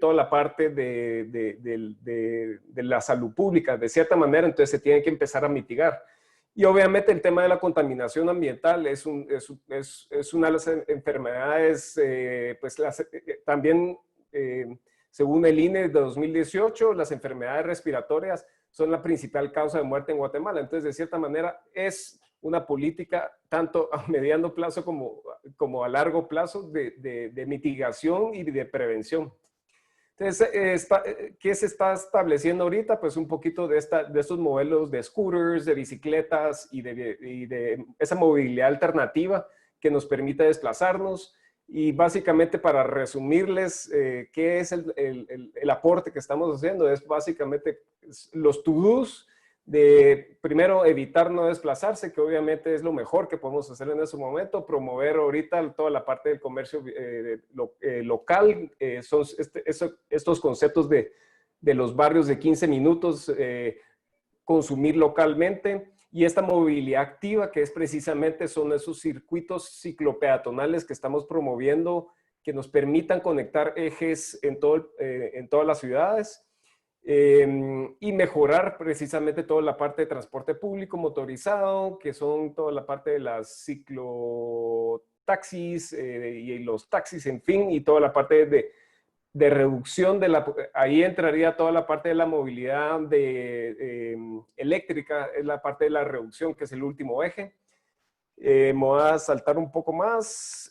toda la parte de la salud pública. De cierta manera, entonces se tiene que empezar a mitigar. Y obviamente el tema de la contaminación ambiental es una de las enfermedades, pues también, según el INE de 2018, las enfermedades respiratorias son la principal causa de muerte en Guatemala. Entonces, de cierta manera, es una política tanto a mediano plazo como a largo plazo de mitigación y de prevención. Entonces, ¿qué se está estableciendo ahorita? Pues un poquito de estos modelos de scooters, de bicicletas y de esa movilidad alternativa que nos permite desplazarnos. Y básicamente, para resumirles qué es el aporte que estamos haciendo, es básicamente los to-dos de, primero, evitar no desplazarse, que obviamente es lo mejor que podemos hacer en ese momento. Promover ahorita toda la parte del comercio local, son estos conceptos de los barrios de 15 minutos, consumir localmente. Y esta movilidad activa, que es precisamente son esos circuitos ciclopeatonales que estamos promoviendo, que nos permitan conectar ejes en todas las ciudades. Y mejorar precisamente toda la parte de transporte público motorizado, que son toda la parte de las ciclotaxis y los taxis, en fin, y toda la parte de reducción ahí entraría toda la parte de la movilidad eléctrica, es la parte de la reducción, que es el último eje. Me voy a saltar un poco más.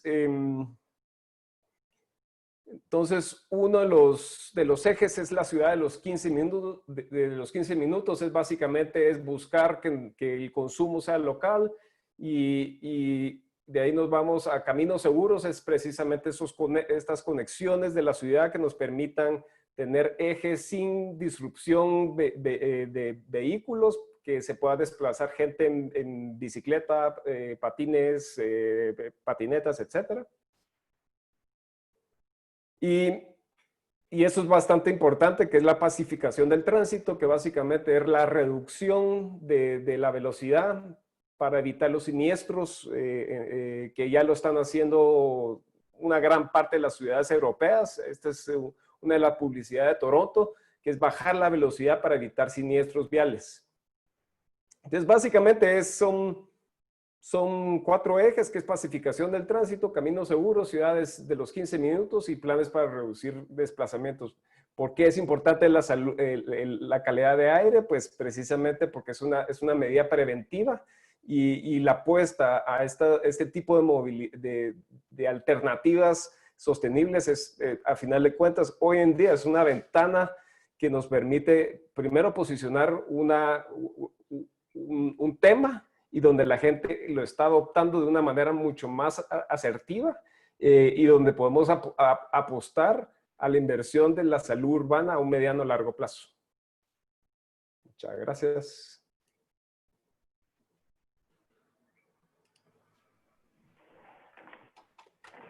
Entonces, uno de los ejes es la ciudad de los 15 minutos. De los 15 minutos es básicamente buscar que el consumo sea local, y de ahí nos vamos a caminos seguros. Es precisamente estas conexiones de la ciudad que nos permitan tener ejes sin disrupción de vehículos, que se pueda desplazar gente en bicicleta, patines, patinetas, etcétera. Y eso es bastante importante, que es la pacificación del tránsito, que básicamente es la reducción de la velocidad para evitar los siniestros, que ya lo están haciendo una gran parte de las ciudades europeas. Esta es una de las publicidades de Toronto, que es bajar la velocidad para evitar siniestros viales. Entonces, básicamente son 4 ejes, que es pacificación del tránsito, caminos seguros, ciudades de los 15 minutos y planes para reducir desplazamientos. ¿Por qué es importante la calidad de aire? Pues precisamente porque es una medida preventiva, y la apuesta a este tipo de alternativas sostenibles es, a final de cuentas, hoy en día es una ventana que nos permite primero posicionar un tema, y donde la gente lo está adoptando de una manera mucho más asertiva, y donde podemos apostar a la inversión de la salud urbana a un mediano largo plazo. Muchas gracias.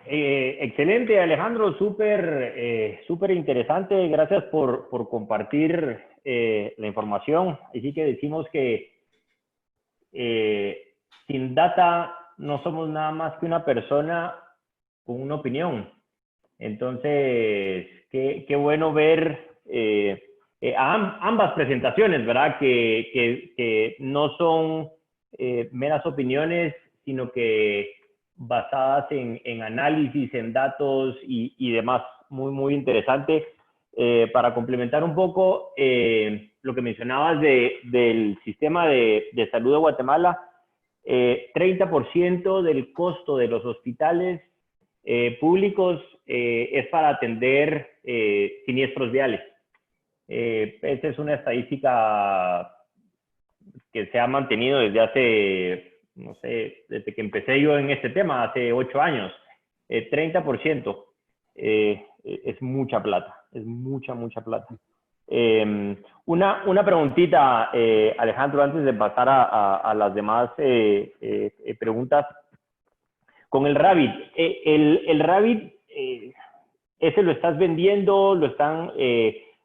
Excelente, Alejandro, súper interesante. Gracias por compartir la información. Así que decimos que sin data no somos nada más que una persona con una opinión. Entonces, qué bueno ver ambas presentaciones, ¿verdad? Que no son meras opiniones, sino que basadas en análisis, en datos y demás. Muy interesante. Para complementar un poco lo que mencionabas del sistema de salud de Guatemala, 30% del costo de los hospitales públicos es para atender siniestros viales. Esta es una estadística que se ha mantenido desde hace, no sé, desde que empecé yo en este tema, hace 8 años. 30% es mucha plata, es mucha plata. Una preguntita, Alejandro, antes de pasar a las demás preguntas. Con el Rabbit, el Rabbit ese lo estás vendiendo, lo están,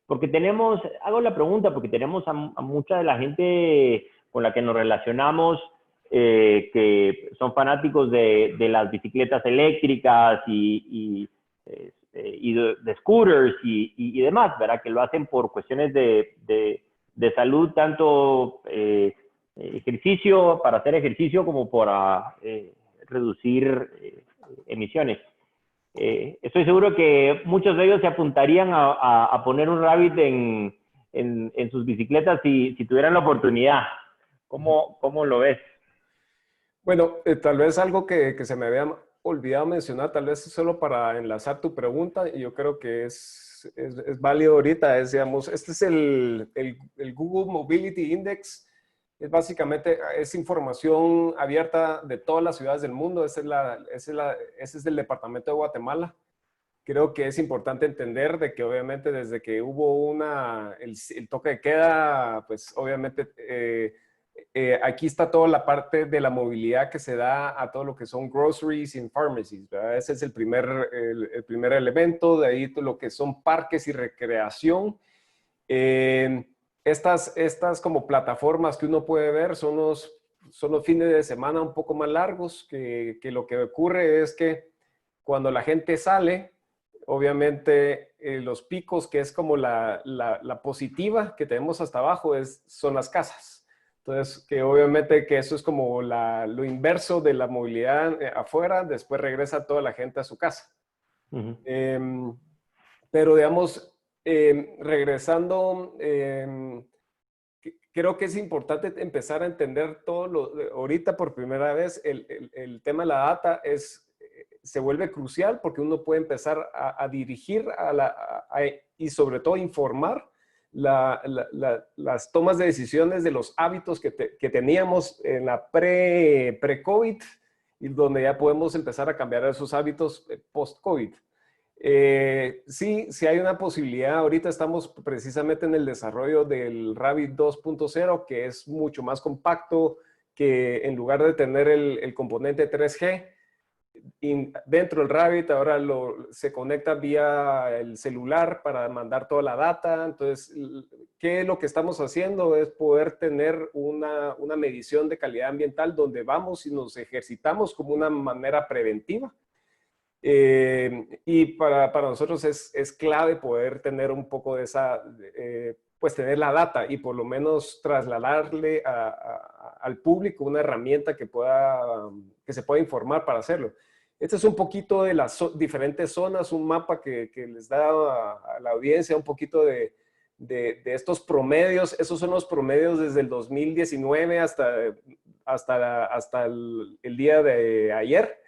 porque tenemos, hago la pregunta, porque tenemos a mucha de la gente con la que nos relacionamos, que son fanáticos de las bicicletas eléctricas y de scooters y demás, ¿verdad? Que lo hacen por cuestiones de salud, tanto ejercicio, para hacer ejercicio como para reducir emisiones. Estoy seguro que muchos de ellos se apuntarían a poner un Rabbit en sus bicicletas si tuvieran la oportunidad. ¿Cómo lo ves? Bueno, tal vez algo que se me había olvidado mencionar, tal vez solo para enlazar tu pregunta, y yo creo que es válido ahorita, es, digamos, este es el Google Mobility Index. Es básicamente, es información abierta de todas las ciudades del mundo. Ese es del departamento de Guatemala. Creo que es importante entender de que obviamente desde que hubo el toque de queda, pues obviamente aquí está toda la parte de la movilidad que se da a todo lo que son groceries y pharmacies, ¿verdad? Ese es el primer elemento. De ahí todo lo que son parques y recreación. Estas como plataformas que uno puede ver son los fines de semana un poco más largos, que lo que ocurre es que cuando la gente sale, obviamente los picos, que es como la positiva que tenemos hasta abajo, son las casas. Entonces, que obviamente que eso es como lo inverso de la movilidad afuera, después regresa toda la gente a su casa. Pero digamos, regresando, creo que es importante empezar a entender ahorita por primera vez el tema de la data se vuelve crucial porque uno puede empezar a dirigir y sobre todo informar las tomas de decisiones de los hábitos que teníamos en la pre-COVID y donde ya podemos empezar a cambiar esos hábitos post-COVID. Sí hay una posibilidad. Ahorita estamos precisamente en el desarrollo del Rabbit 2.0, que es mucho más compacto, que en lugar de tener el componente 3G, dentro del Rabbit ahora se conecta vía el celular para mandar toda la data. Entonces, ¿qué es lo que estamos haciendo? Es poder tener una medición de calidad ambiental donde vamos y nos ejercitamos como una manera preventiva. Y para nosotros es clave poder tener un poco de pues tener la data y por lo menos trasladarle al público una herramienta que se pueda informar para hacerlo. Este es un poquito de las diferentes zonas, un mapa que les da a la audiencia un poquito de estos promedios. Esos son los promedios desde el 2019 hasta el día de ayer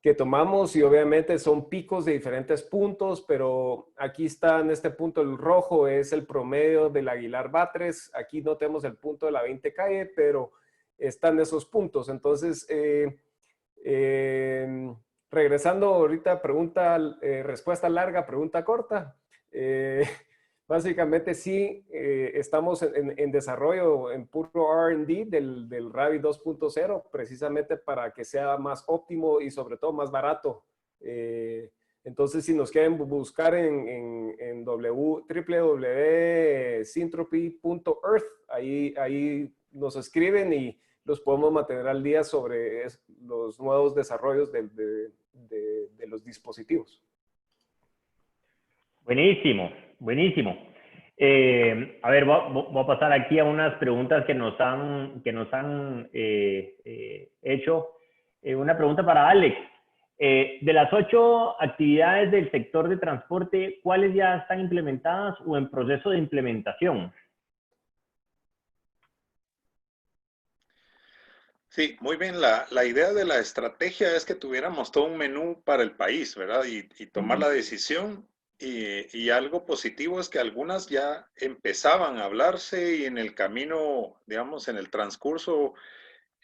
que tomamos, y obviamente son picos de diferentes puntos, pero aquí está en este punto el rojo, es el promedio del Aguilar Batres. Aquí no tenemos el punto de la 20 calle, pero están esos puntos. Entonces, regresando ahorita, respuesta larga, pregunta corta. Básicamente sí, estamos en desarrollo, en puro R&D del Rabbit 2.0, precisamente para que sea más óptimo y sobre todo más barato. Entonces, si nos quieren buscar en www.syntropy.earth, ahí nos escriben y los podemos mantener al día sobre los nuevos desarrollos de los dispositivos. Buenísimo, buenísimo. A ver, voy a pasar aquí a unas preguntas que nos han hecho. Una pregunta para Alex. De las 8 actividades del sector de transporte, ¿cuáles ya están implementadas o en proceso de implementación? Sí, muy bien. La idea de la estrategia es que tuviéramos todo un menú para el país, ¿verdad? Y tomar la decisión. Y algo positivo es que algunas ya empezaban a hablarse y en el camino, digamos, en el transcurso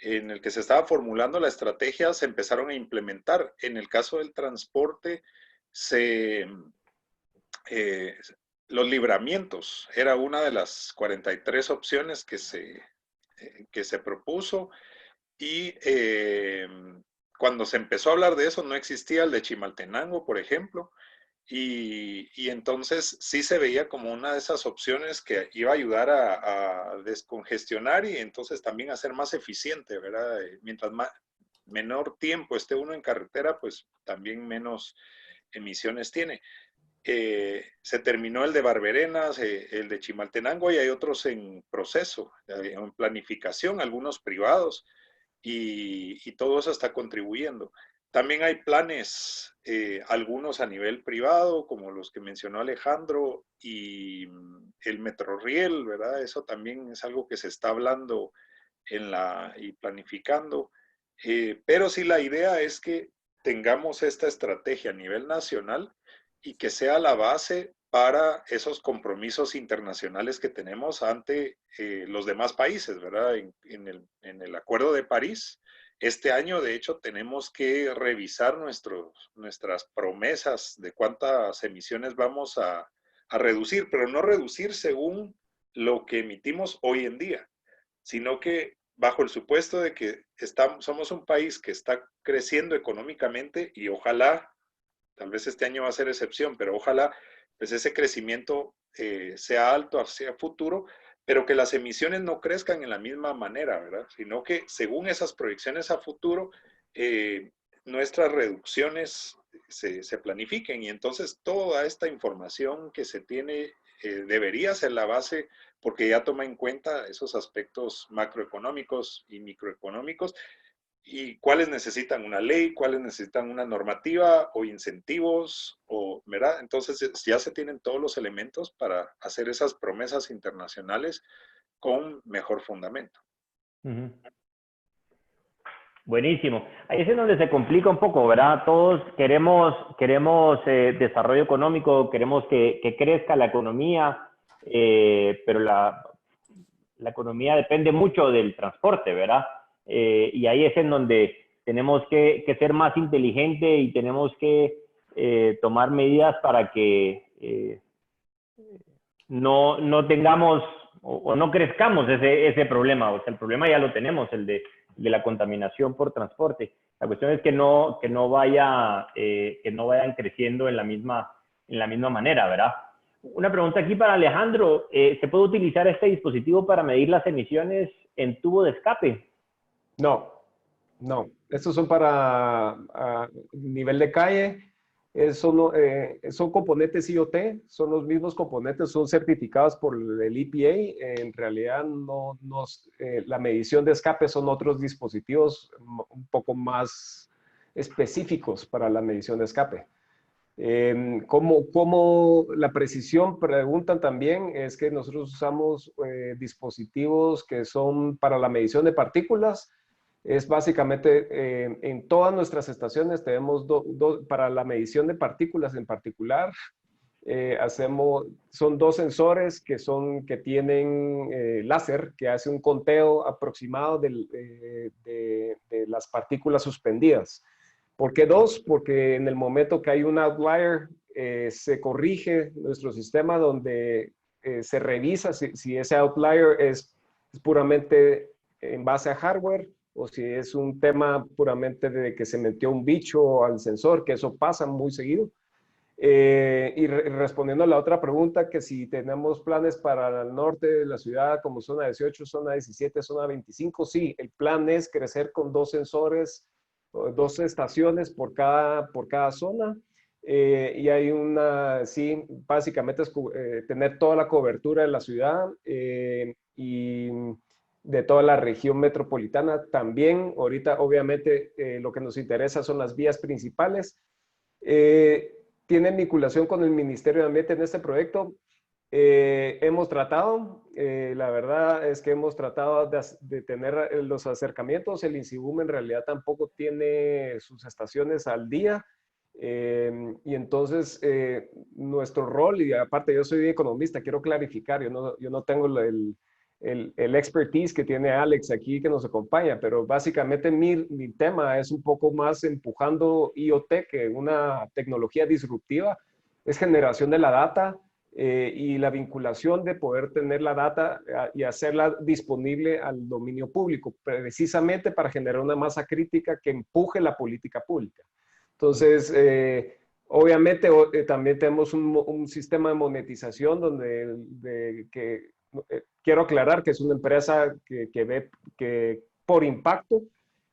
en el que se estaba formulando la estrategia, se empezaron a implementar. En el caso del transporte, los libramientos era una de las 43 opciones que se propuso. Y cuando se empezó a hablar de eso, no existía el de Chimaltenango, por ejemplo, Y entonces sí se veía como una de esas opciones que iba a ayudar a descongestionar y entonces también a ser más eficiente, ¿verdad? Mientras menor tiempo esté uno en carretera, pues también menos emisiones tiene. Se terminó el de Barberenas, el de Chimaltenango, y hay otros en proceso, en planificación, algunos privados, y todo eso está contribuyendo. También hay planes, algunos a nivel privado, como los que mencionó Alejandro, y el Metroriel, ¿verdad? Eso también es algo que se está hablando y planificando. Pero sí, la idea es que tengamos esta estrategia a nivel nacional y que sea la base para esos compromisos internacionales que tenemos ante los demás países, ¿verdad? En el Acuerdo de París, este año, de hecho, tenemos que revisar nuestras promesas de cuántas emisiones vamos a reducir, pero no reducir según lo que emitimos hoy en día, sino que bajo el supuesto de que somos un país que está creciendo económicamente y ojalá, tal vez este año va a ser excepción, pero ojalá pues ese crecimiento sea alto hacia futuro, pero que las emisiones no crezcan en la misma manera, ¿verdad? Sino que según esas proyecciones a futuro, nuestras reducciones se planifiquen y entonces toda esta información que se tiene debería ser la base porque ya toma en cuenta esos aspectos macroeconómicos y microeconómicos y cuáles necesitan una ley, cuáles necesitan una normativa o incentivos, ¿verdad? Entonces ya se tienen todos los elementos para hacer esas promesas internacionales con mejor fundamento. Uh-huh. Buenísimo. Ahí es en donde se complica un poco, ¿verdad? Todos queremos desarrollo económico, queremos que crezca la economía, pero la economía depende mucho del transporte, ¿verdad? Y ahí es en donde tenemos que ser más inteligentes y tenemos que tomar medidas para que no tengamos o no crezcamos ese problema. O sea, el problema ya lo tenemos, el de la contaminación por transporte. La cuestión es que no vayan creciendo en la misma manera, ¿verdad? Una pregunta aquí para Alejandro. ¿Se puede utilizar este dispositivo para medir las emisiones en tubo de escape? No. Estos son para nivel de calle. Son componentes IoT, son los mismos componentes, son certificados por el EPA. En realidad, la medición de escape son otros dispositivos un poco más específicos para la medición de escape. ¿Cómo la precisión? Preguntan también, es que nosotros usamos dispositivos que son para la medición de partículas. Es básicamente en todas nuestras estaciones tenemos para la medición de partículas en particular. Son dos sensores que tienen láser, que hace un conteo aproximado de las partículas suspendidas. ¿Por qué dos? Porque en el momento que hay un outlier, se corrige nuestro sistema donde se revisa si ese outlier es puramente en base a hardware o si es un tema puramente de que se metió un bicho al sensor, que eso pasa muy seguido. Y respondiendo a la otra pregunta, que si tenemos planes para el norte de la ciudad como zona 18, zona 17, zona 25, sí, el plan es crecer con dos sensores, dos estaciones por cada zona. Y hay sí, básicamente es tener toda la cobertura de la ciudad y de toda la región metropolitana también. Ahorita, obviamente, lo que nos interesa son las vías principales. Tienen vinculación con el Ministerio de Ambiente en este proyecto. Hemos tratado, la verdad es que hemos tratado de tener los acercamientos. El INSIBUM en realidad tampoco tiene sus estaciones al día. Y entonces nuestro rol, y aparte yo soy economista, quiero clarificar, yo no tengo el expertise que tiene Alex aquí que nos acompaña, pero básicamente mi tema es un poco más empujando IoT, que una tecnología disruptiva, es generación de la data y la vinculación de poder tener la data y hacerla disponible al dominio público, precisamente para generar una masa crítica que empuje la política pública. Entonces, Obviamente, también tenemos un sistema de monetización quiero aclarar que es una empresa que ve que por impacto,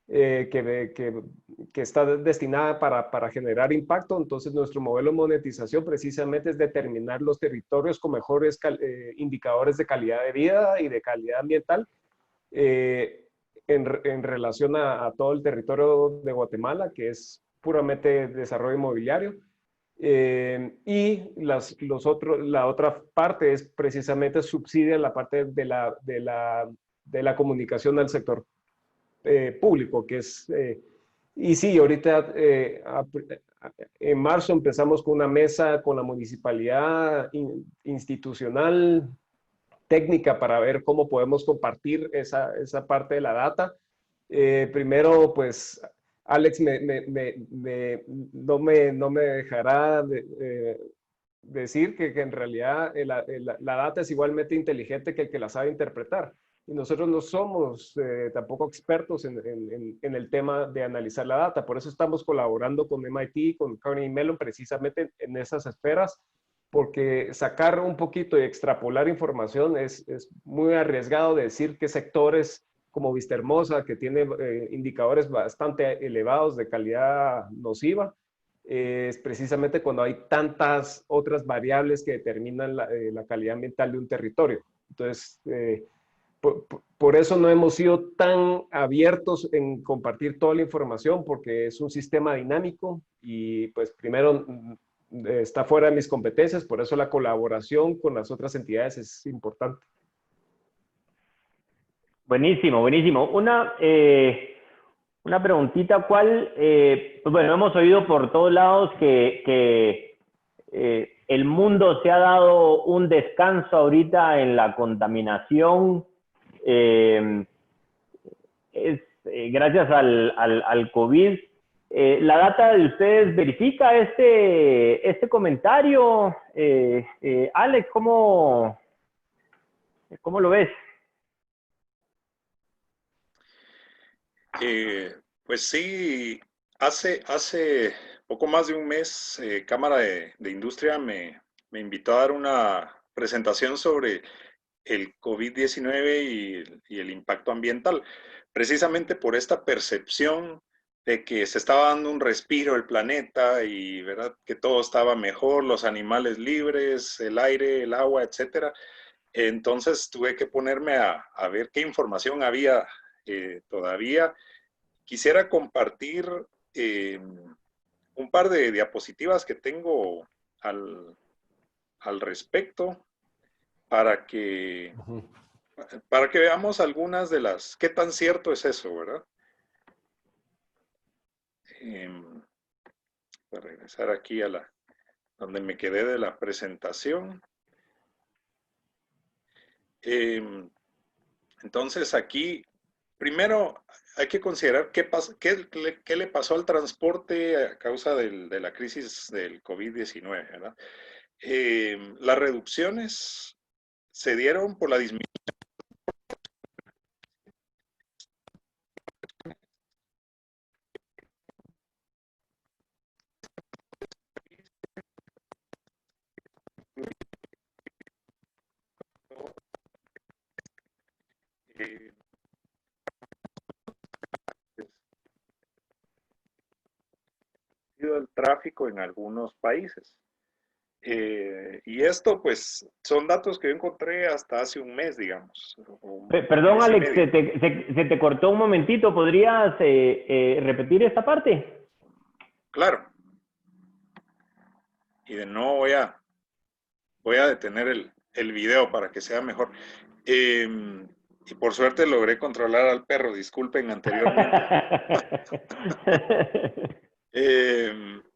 que está destinada para generar impacto. Entonces, nuestro modelo de monetización precisamente es determinar los territorios con mejores indicadores de calidad de vida y de calidad ambiental en relación a todo el territorio de Guatemala, que es puramente desarrollo inmobiliario. Y la otra parte es precisamente subsidia la parte de la comunicación al sector público, que es... y sí, ahorita en marzo empezamos con una mesa con la municipalidad institucional, técnica, para ver cómo podemos compartir esa parte de la data. Primero, pues, Alex no me dejará decir que en realidad la data es igualmente inteligente que el que la sabe interpretar. Y nosotros no somos tampoco expertos en el tema de analizar la data. Por eso estamos colaborando con MIT, con Carnegie Mellon, precisamente en esas esferas, porque sacar un poquito y extrapolar información es muy arriesgado de decir qué sectores como Vistahermosa, que tiene indicadores bastante elevados de calidad nociva, es precisamente cuando hay tantas otras variables que determinan la calidad ambiental de un territorio. Entonces, por eso no hemos sido tan abiertos en compartir toda la información, porque es un sistema dinámico y pues primero está fuera de mis competencias, por eso la colaboración con las otras entidades es importante. Buenísimo, buenísimo. Una preguntita, ¿cuál? Pues bueno, hemos oído por todos lados que el mundo se ha dado un descanso ahorita en la contaminación. Gracias al COVID. ¿La data de ustedes verifica este comentario? Alex, ¿cómo lo ves? Pues sí, hace poco más de un mes, Cámara de Industria me invitó a dar una presentación sobre el COVID-19 y el impacto ambiental, precisamente por esta percepción de que se estaba dando un respiro al planeta y verdad que todo estaba mejor, los animales libres, el aire, el agua, etcétera. Entonces tuve que ponerme a ver qué información había todavía. Quisiera compartir eh, un par de diapositivas que tengo al respecto para que, para que veamos algunas de las, qué tan cierto es eso, ¿verdad? Voy a regresar aquí a donde me quedé de la presentación. Entonces aquí, primero hay que considerar qué le pasó al transporte a causa de la crisis del COVID-19, ¿verdad? Las reducciones se dieron por la disminución del tráfico en algunos países. Y esto, pues, son datos que yo encontré hasta hace un mes, digamos. Perdón, Alex, se te cortó un momentito. ¿Podrías repetir esta parte? Claro. Y de nuevo voy a detener el video para que sea mejor. Y por suerte logré controlar al perro, disculpen anteriormente.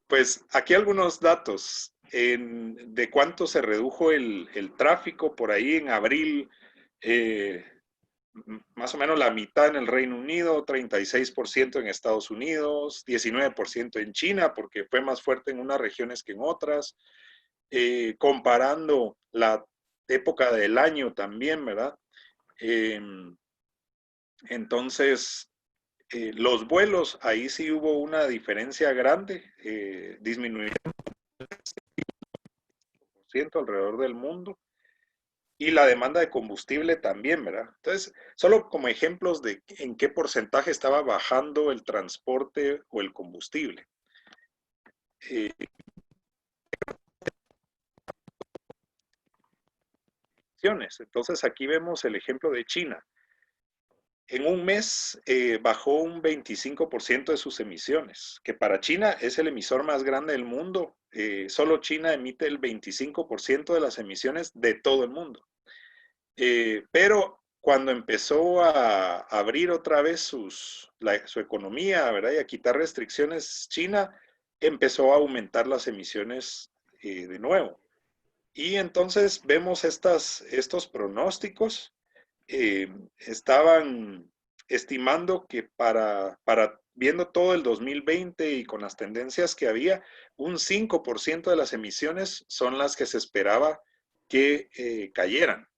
Pues aquí algunos datos de cuánto se redujo el tráfico por ahí en abril. Más o menos la mitad en el Reino Unido, 36% en Estados Unidos, 19% en China, porque fue más fuerte en unas regiones que en otras. Comparando la época del año también, ¿verdad? Entonces, Los vuelos, ahí sí hubo una diferencia grande, disminuyeron alrededor del mundo, y la demanda de combustible también, ¿verdad? Entonces, solo como ejemplos de en qué porcentaje estaba bajando el transporte o el combustible. Eh, Entonces, aquí vemos el ejemplo de China. En un mes bajó un 25% de sus emisiones, que para China es el emisor más grande del mundo. Solo China emite el 25% de las emisiones de todo el mundo. Pero cuando empezó a abrir otra vez su economía, ¿verdad? Y a quitar restricciones, China empezó a aumentar las emisiones de nuevo. Y entonces vemos estos pronósticos. Estaban estimando que viendo todo el 2020 y con las tendencias que había, un 5% de las emisiones son las que se esperaba que cayeran,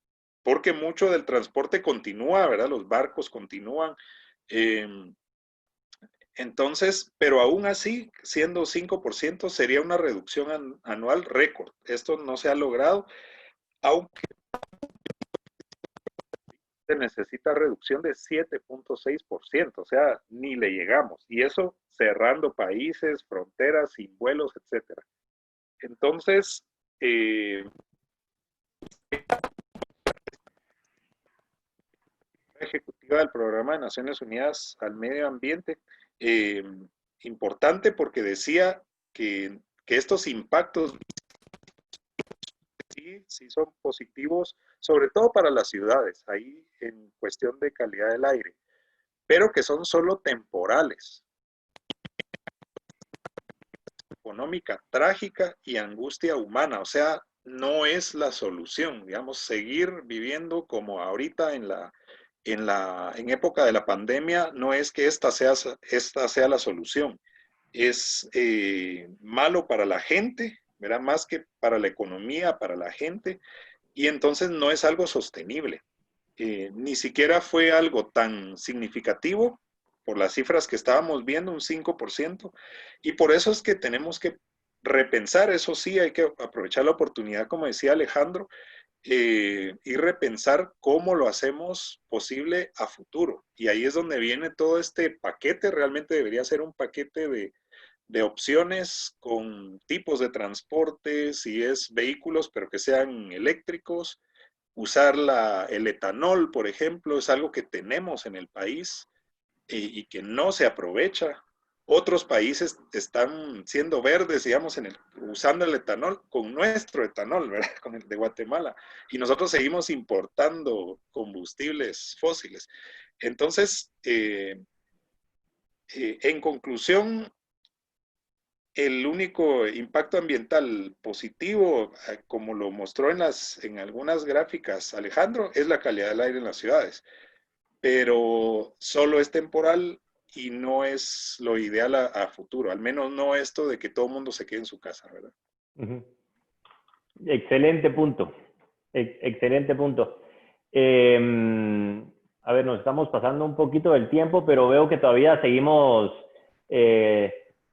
porque mucho del transporte continúa, ¿verdad? Los barcos continúan. Eh, entonces, pero aún así, siendo 5%, sería una reducción anual récord. Esto no se ha logrado, aunque se necesita reducción de 7.6%, o sea, ni le llegamos. Y eso cerrando países, fronteras, sin vuelos, etcétera. Entonces, ejecutiva del Programa de Naciones Unidas al Medio Ambiente, eh, importante porque decía que estos impactos sí son positivos, sobre todo para las ciudades, ahí en cuestión de calidad del aire, pero que son solo temporales. Económica trágica y angustia humana, o sea, no es la solución, digamos, seguir viviendo como ahorita en época de la pandemia, no es que esta sea la solución, es malo para la gente, ¿verdad? Más que para la economía, para la gente, y entonces no es algo sostenible. Ni siquiera fue algo tan significativo por las cifras que estábamos viendo, un 5%, y por eso es que tenemos que repensar, eso sí, hay que aprovechar la oportunidad, como decía Alejandro, y repensar cómo lo hacemos posible a futuro. Y ahí es donde viene todo este paquete, realmente debería ser un paquete de opciones con tipos de transporte, si es vehículos, pero que sean eléctricos. Usar el etanol, por ejemplo, es algo que tenemos en el país y que no se aprovecha. Otros países están siendo verdes, digamos, usando el etanol con nuestro etanol, ¿verdad? Con el de Guatemala. Y nosotros seguimos importando combustibles fósiles. Entonces, en conclusión, el único impacto ambiental positivo, como lo mostró en algunas gráficas Alejandro, es la calidad del aire en las ciudades. Pero solo es temporal y no es lo ideal a futuro. Al menos no esto de que todo el mundo se quede en su casa, ¿verdad? Uh-huh. Excelente punto. Excelente punto. A ver, nos estamos pasando un poquito del tiempo, pero veo que todavía seguimos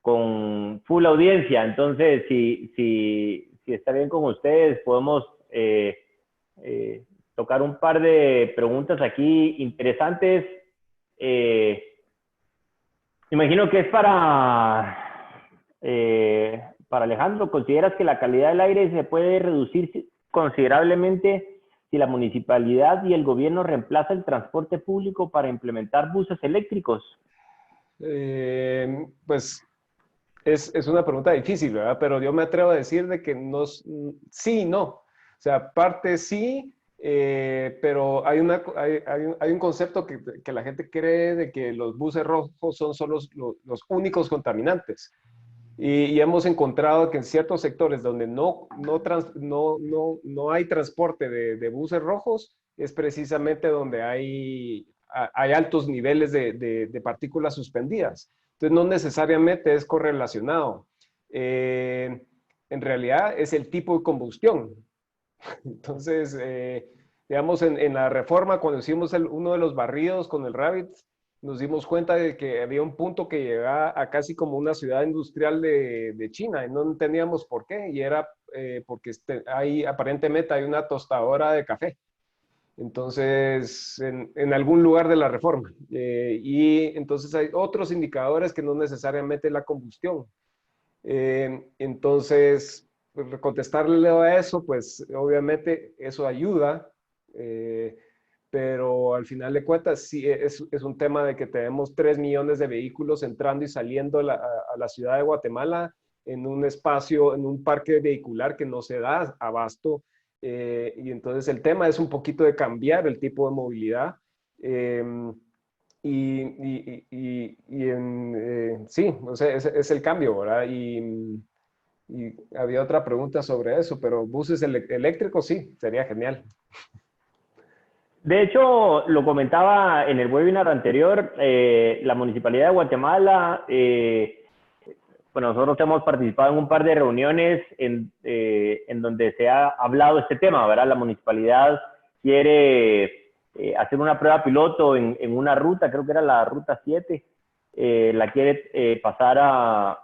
con full audiencia. Entonces, si está bien con ustedes, podemos tocar un par de preguntas aquí interesantes. Imagino que es para Alejandro. ¿Consideras que la calidad del aire se puede reducir considerablemente si la municipalidad y el gobierno reemplazan el transporte público para implementar buses eléctricos? Pues es una pregunta difícil, ¿verdad? Pero yo me atrevo a decir de que sí y no. O sea, parte sí, pero hay un concepto que la gente cree de que los buses rojos son solo los únicos contaminantes. Y hemos encontrado que en ciertos sectores donde no hay transporte de buses rojos, es precisamente donde hay altos niveles de partículas suspendidas. Entonces, no necesariamente es correlacionado. En realidad, es el tipo de combustión. Entonces, digamos, en la reforma, cuando hicimos uno de los barridos con el Rabbit, nos dimos cuenta de que había un punto que llegaba a casi como una ciudad industrial de China y no entendíamos por qué, y era porque hay, aparentemente hay una tostadora de café. Entonces, en algún lugar de la reforma. Y entonces hay otros indicadores que no necesariamente la combustión. Entonces, pues, contestarle a eso, pues obviamente eso ayuda, pero al final de cuentas sí es un tema de que tenemos 3 millones de vehículos entrando y saliendo a la ciudad de Guatemala en un espacio, en un parque vehicular que no se da abasto. Y entonces el tema es un poquito de cambiar el tipo de movilidad. Eh, sí, o sea, es el cambio, ¿verdad? Y había otra pregunta sobre eso, pero buses eléctricos sí, sería genial. De hecho, lo comentaba en el webinar anterior, la Municipalidad de Guatemala, bueno, nosotros hemos participado en un par de reuniones en donde se ha hablado este tema, ¿verdad? La municipalidad quiere hacer una prueba piloto en una ruta, creo que era la ruta 7, la quiere pasar a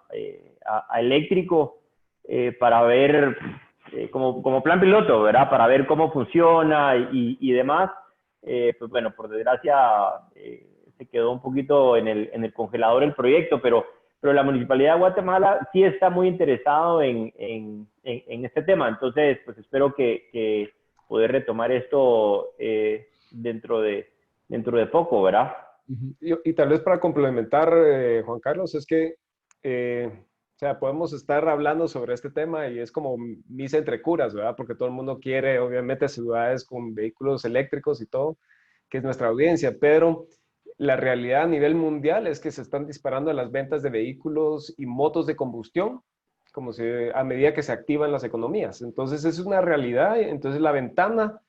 eléctrico para ver, como plan piloto, ¿verdad? Para ver cómo funciona y demás. Pues bueno, por desgracia se quedó un poquito en el congelador el proyecto, pero la Municipalidad de Guatemala sí está muy interesado en este tema. Entonces, pues espero que poder retomar esto dentro de poco, ¿verdad? Y tal vez para complementar, Juan Carlos, es que, o sea, podemos estar hablando sobre este tema y es como misa entre curas, ¿verdad? Porque todo el mundo quiere, obviamente, ciudades con vehículos eléctricos y todo, que es nuestra audiencia, pero la realidad a nivel mundial es que se están disparando las ventas de vehículos y motos de combustión, como a medida que se activan las economías. Entonces, es una realidad, entonces la ventana,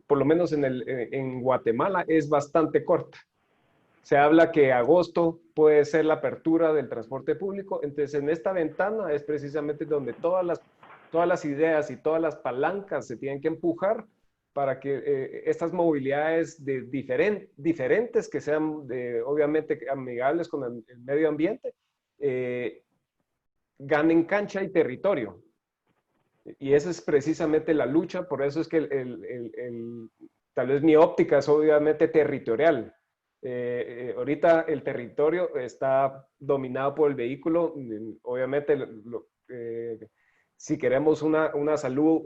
por lo menos en Guatemala, es bastante corta. Se habla que agosto puede ser la apertura del transporte público. Entonces, en esta ventana es precisamente donde todas las ideas y todas las palancas se tienen que empujar para que estas movilidades diferentes, que sean obviamente amigables con el medio ambiente, ganen cancha y territorio. Y esa es precisamente la lucha, por eso es que tal vez mi óptica es obviamente territorial. Ahorita el territorio está dominado por el vehículo. Obviamente, si queremos una salud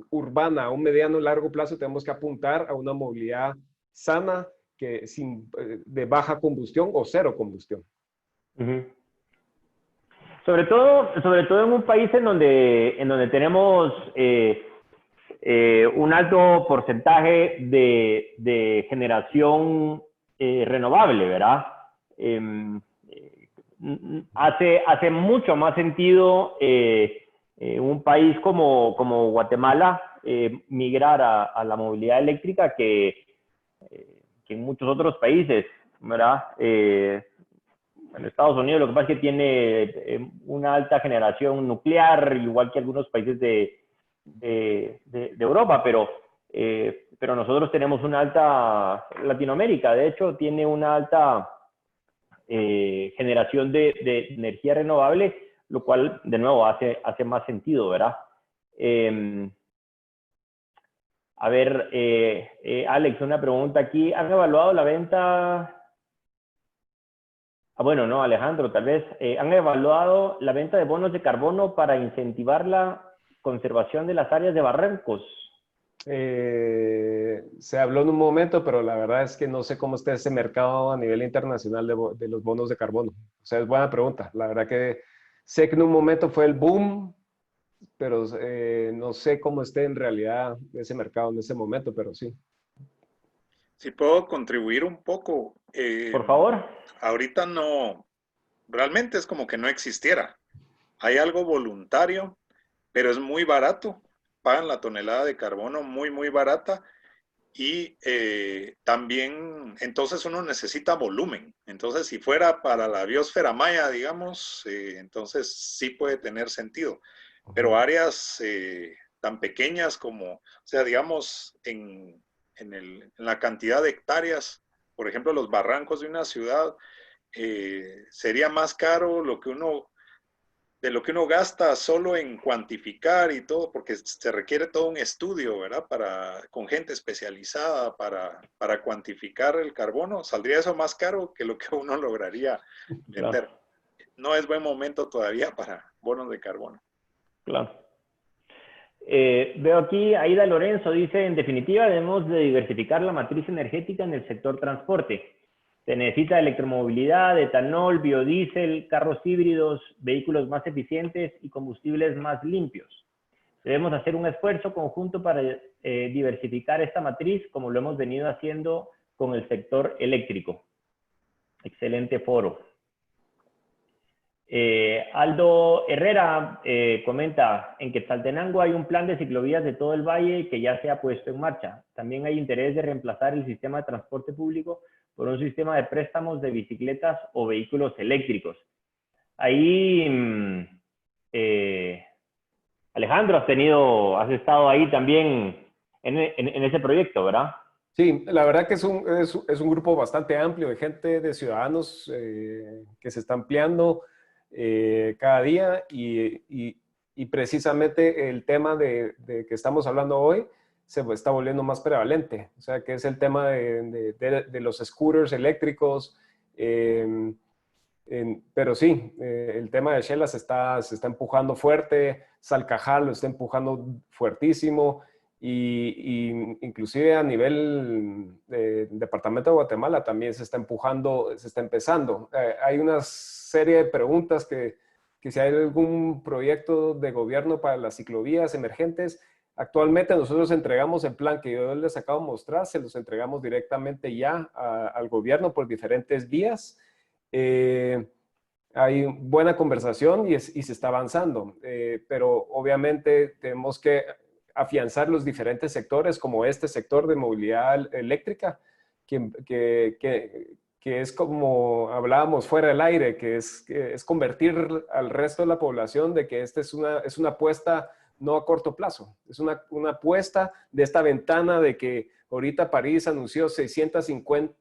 urbana a un mediano largo plazo, tenemos que apuntar a una movilidad sana, de baja combustión o cero combustión. Uh-huh. Sobre todo en un país en donde tenemos un alto porcentaje de generación renovable, ¿verdad? Hace mucho más sentido un país como Guatemala migrar a la movilidad eléctrica que en muchos otros países, ¿verdad? En Estados Unidos lo que pasa es que tiene una alta generación nuclear, igual que algunos países de Europa, pero nosotros tenemos una alta, Latinoamérica de hecho tiene una alta generación de energía renovable, lo cual de nuevo hace más sentido, ¿verdad? A ver, Alex, una pregunta aquí. ¿Han evaluado la venta? Bueno, no, Alejandro, tal vez. ¿Han evaluado la venta de bonos de carbono para incentivar la conservación de las áreas de barrancos? Se habló en un momento, pero la verdad es que no sé cómo está ese mercado a nivel internacional de los bonos de carbono. O sea, es buena pregunta. La verdad que sé que en un momento fue el boom, pero no sé cómo esté en realidad ese mercado en ese momento, pero sí. Si puedo contribuir un poco. Por favor. Ahorita no, realmente es como que no existiera. Hay algo voluntario, pero es muy barato. Pagan la tonelada de carbono muy, muy barata. Y también, entonces uno necesita volumen. Entonces, si fuera para la biosfera maya, digamos, entonces sí puede tener sentido. Pero áreas tan pequeñas como, o sea, digamos, en la cantidad de hectáreas, por ejemplo, los barrancos de una ciudad, sería más caro de lo que uno gasta solo en cuantificar y todo, porque se requiere todo un estudio, ¿verdad? Con gente especializada para cuantificar el carbono. Saldría eso más caro que lo que uno lograría vender. Claro. No es buen momento todavía para bonos de carbono. Claro. Veo aquí, Aida Lorenzo dice, en definitiva debemos de diversificar la matriz energética en el sector transporte. Se necesita electromovilidad, etanol, biodiesel, carros híbridos, vehículos más eficientes y combustibles más limpios. Debemos hacer un esfuerzo conjunto para diversificar esta matriz como lo hemos venido haciendo con el sector eléctrico. Excelente foro. Aldo Herrera comenta, en Quetzaltenango hay un plan de ciclovías de todo el valle que ya se ha puesto en marcha. También hay interés de reemplazar el sistema de transporte público por un sistema de préstamos de bicicletas o vehículos eléctricos. Ahí, Alejandro, has estado ahí también en ese proyecto, ¿verdad? Sí, la verdad que es un grupo bastante amplio de gente, de ciudadanos que se está ampliando cada día y precisamente el tema de que estamos hablando hoy se está volviendo más prevalente, o sea, que es el tema de los scooters eléctricos, pero sí, el tema de Shela se está empujando fuerte, Salcajal lo está empujando fuertísimo y inclusive a nivel departamento de Guatemala también se está empujando, se está empezando. Hay una serie de preguntas que si hay algún proyecto de gobierno para las ciclovías emergentes. Actualmente nosotros entregamos el plan que yo les acabo de mostrar, se los entregamos directamente ya al gobierno por diferentes vías. Hay buena conversación y se está avanzando, pero obviamente tenemos que afianzar los diferentes sectores, como este sector de movilidad eléctrica, que es como hablábamos fuera del aire, que es convertir al resto de la población de que esta es una apuesta no a corto plazo, es una apuesta de esta ventana de que ahorita París anunció 650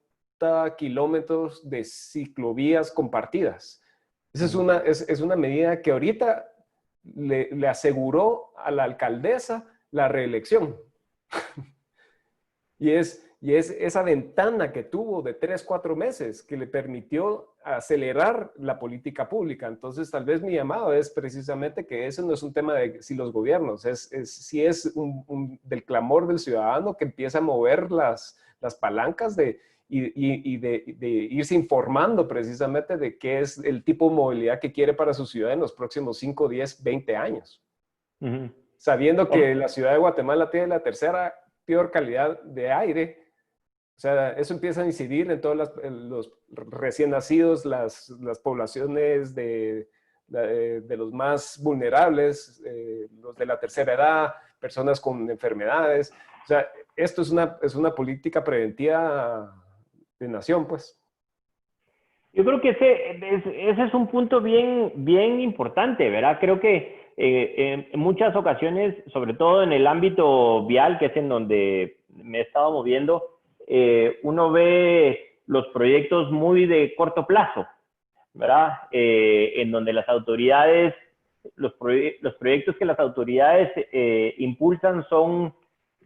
kilómetros de ciclovías compartidas. Esa es una medida que ahorita le aseguró a la alcaldesa la reelección. y es esa ventana que tuvo de 3-4 meses que le permitió acelerar la política pública. Entonces, tal vez mi llamado es precisamente que eso no es un tema de si los gobiernos, si es del clamor del ciudadano que empieza a mover las palancas y de irse informando precisamente de qué es el tipo de movilidad que quiere para su ciudad en los próximos 5, 10, 20 años. Uh-huh. Sabiendo que la ciudad de Guatemala tiene la tercera peor calidad de aire, o sea, eso empieza a incidir en todos los recién nacidos, las poblaciones de los más vulnerables, los de la tercera edad, personas con enfermedades. O sea, esto es una política preventiva de nación, pues. Yo creo que ese es un punto bien importante, ¿verdad? Creo que en muchas ocasiones, sobre todo en el ámbito vial, que es en donde me he estado moviendo, uno ve los proyectos muy de corto plazo, ¿verdad? En donde las autoridades, los proyectos que las autoridades impulsan son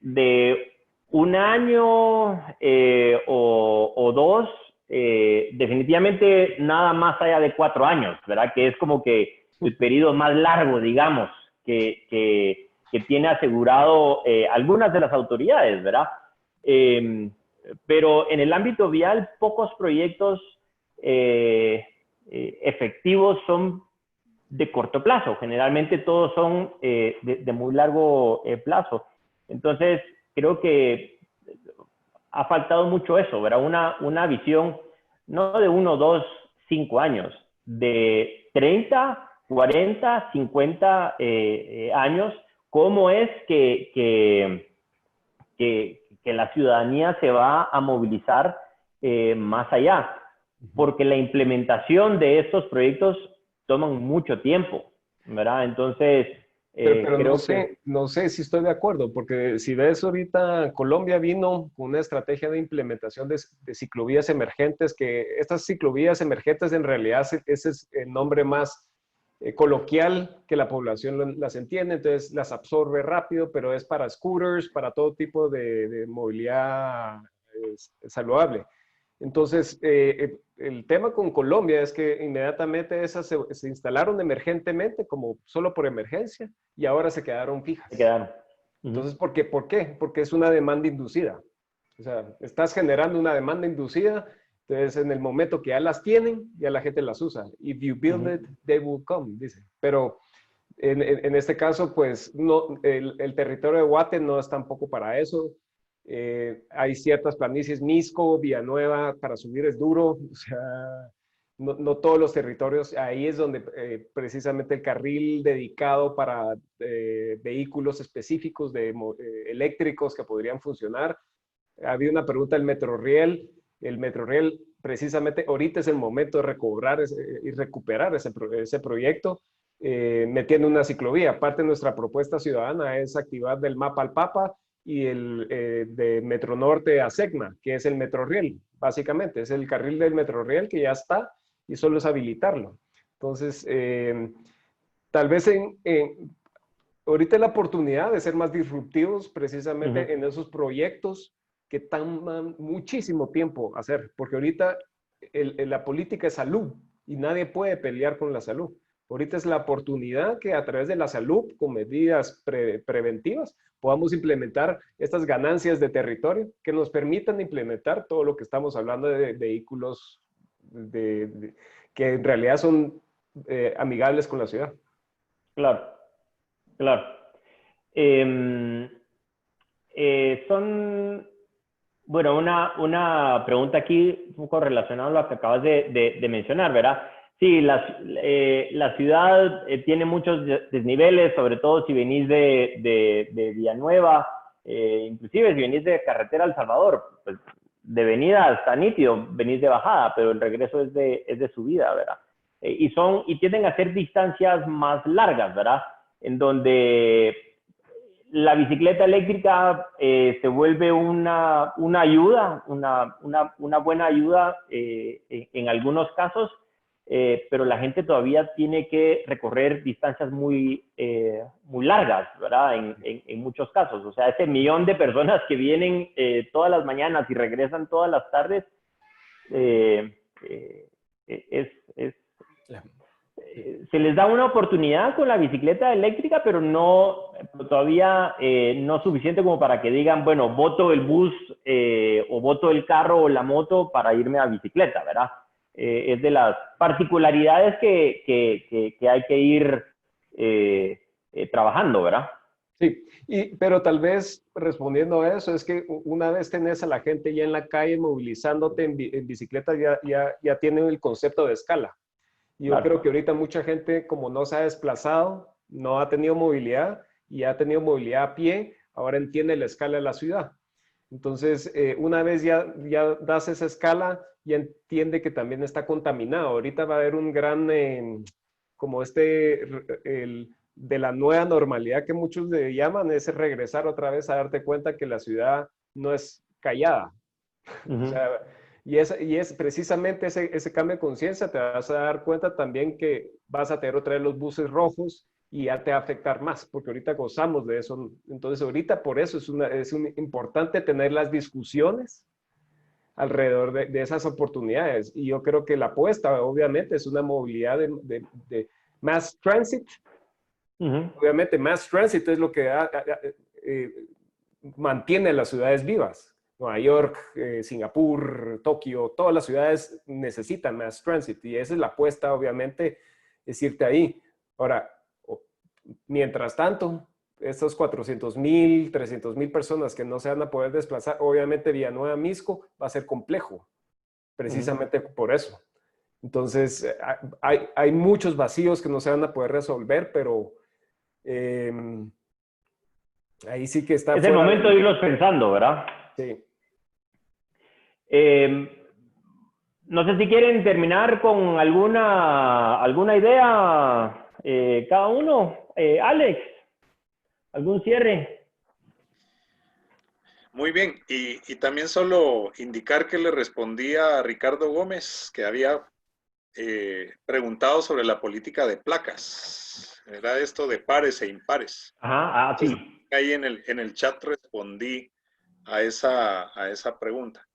de un año o dos, definitivamente nada más allá de 4 años, ¿verdad? Que es como que el periodo más largo, digamos, que tiene asegurado algunas de las autoridades, ¿verdad? Pero en el ámbito vial, pocos proyectos efectivos son de corto plazo. Generalmente todos son de muy largo plazo. Entonces, creo que ha faltado mucho eso, ¿verdad? Una visión no de 1, 2, 5 años, de 30, 40, 50 años, cómo es que la ciudadanía se va a movilizar más allá, porque la implementación de estos proyectos toman mucho tiempo, ¿verdad? Entonces, Pero creo que... no sé si estoy de acuerdo, porque si ves ahorita, Colombia vino con una estrategia de implementación de ciclovías emergentes, que estas ciclovías emergentes en realidad ese es el nombre más coloquial que la población las entiende, entonces las absorbe rápido, pero es para scooters, para todo tipo de movilidad saludable. Entonces, el tema con Colombia es que inmediatamente esas se instalaron emergentemente, como solo por emergencia, y ahora se quedaron Se fijas. quedaron. Entonces, ¿por qué? Porque es una demanda inducida. O sea, estás generando una demanda inducida, entonces en el momento que ya las tienen, ya la gente las usa. If you build it, they will come, dice. Pero en este caso, pues no, el territorio de Guate no es tampoco para eso. Hay ciertas planicies, Misco, Villanueva, para subir es duro, o sea, no todos los territorios, ahí es donde precisamente el carril dedicado para vehículos específicos eléctricos que podrían funcionar. Había una pregunta del Metroriel. El Metroriel, precisamente ahorita es el momento de recobrar y recuperar ese proyecto, metiendo una ciclovía. Parte de nuestra propuesta ciudadana es activar del mapa al Papa y el de Metro Norte a Segna, que es el Metroriel, básicamente. Es el carril del Metroriel que ya está y solo es habilitarlo. Entonces, tal vez ahorita es la oportunidad de ser más disruptivos precisamente en esos proyectos que toman muchísimo tiempo hacer, porque ahorita la política es salud y nadie puede pelear con la salud. Ahorita es la oportunidad que a través de la salud, con medidas preventivas, podamos implementar estas ganancias de territorio que nos permitan implementar todo lo que estamos hablando de vehículos que en realidad son amigables con la ciudad. Claro, claro. Son, bueno, una pregunta aquí un poco relacionada a lo que acabas de mencionar, ¿verdad? Sí, la ciudad tiene muchos desniveles, sobre todo si venís de Villanueva, inclusive si venís de carretera a El Salvador, pues de venida está nítido, venís de bajada, pero el regreso es de subida, ¿verdad? Y tienden a ser distancias más largas, ¿verdad? En donde la bicicleta eléctrica se vuelve una ayuda, una buena ayuda en algunos casos, pero la gente todavía tiene que recorrer distancias muy largas, ¿verdad? En muchos casos. O sea, ese millón de personas que vienen todas las mañanas y regresan todas las tardes, se les da una oportunidad con la bicicleta eléctrica, pero todavía no suficiente como para que digan, bueno, voto el bus o voto el carro o la moto para irme a bicicleta, ¿verdad? Es de las particularidades que hay que ir trabajando, ¿verdad? Sí, pero tal vez respondiendo a eso, es que una vez tenés a la gente ya en la calle movilizándote en bicicleta, ya tienen el concepto de escala. Y yo creo que ahorita mucha gente, como no se ha desplazado, no ha tenido movilidad y ha tenido movilidad a pie, ahora entiende la escala de la ciudad. Entonces, una vez ya das esa escala, ya entiende que también está contaminado. Ahorita va a haber un gran, como de la nueva normalidad que muchos le llaman, es regresar otra vez a darte cuenta que la ciudad no es callada. O sea, y es precisamente ese cambio de conciencia, te vas a dar cuenta también que vas a tener otra vez los buses rojos y ya te va a afectar más, porque ahorita gozamos de eso. Entonces, ahorita por eso es importante tener las discusiones alrededor de esas oportunidades. Y yo creo que la apuesta, obviamente, es una movilidad de mass transit. Obviamente, mass transit es lo que mantiene las ciudades vivas. Nueva York, Singapur, Tokio, todas las ciudades necesitan mass transit y esa es la apuesta, obviamente, es irte ahí. Ahora, mientras tanto, estos 400,000, 300,000 personas que no se van a poder desplazar, obviamente Villanueva, Misco, va a ser complejo, precisamente por eso. Entonces, hay muchos vacíos que no se van a poder resolver, pero ahí sí que está. Es el momento de irlos pensando, ¿verdad? Sí. No sé si quieren terminar con alguna idea cada uno. Alex. ¿Algún cierre? Muy bien, y también solo indicar que le respondí a Ricardo Gómez, que había preguntado sobre la política de placas. Era esto de pares e impares. Ajá, ah, sí. Entonces, ahí en el chat respondí a esa pregunta,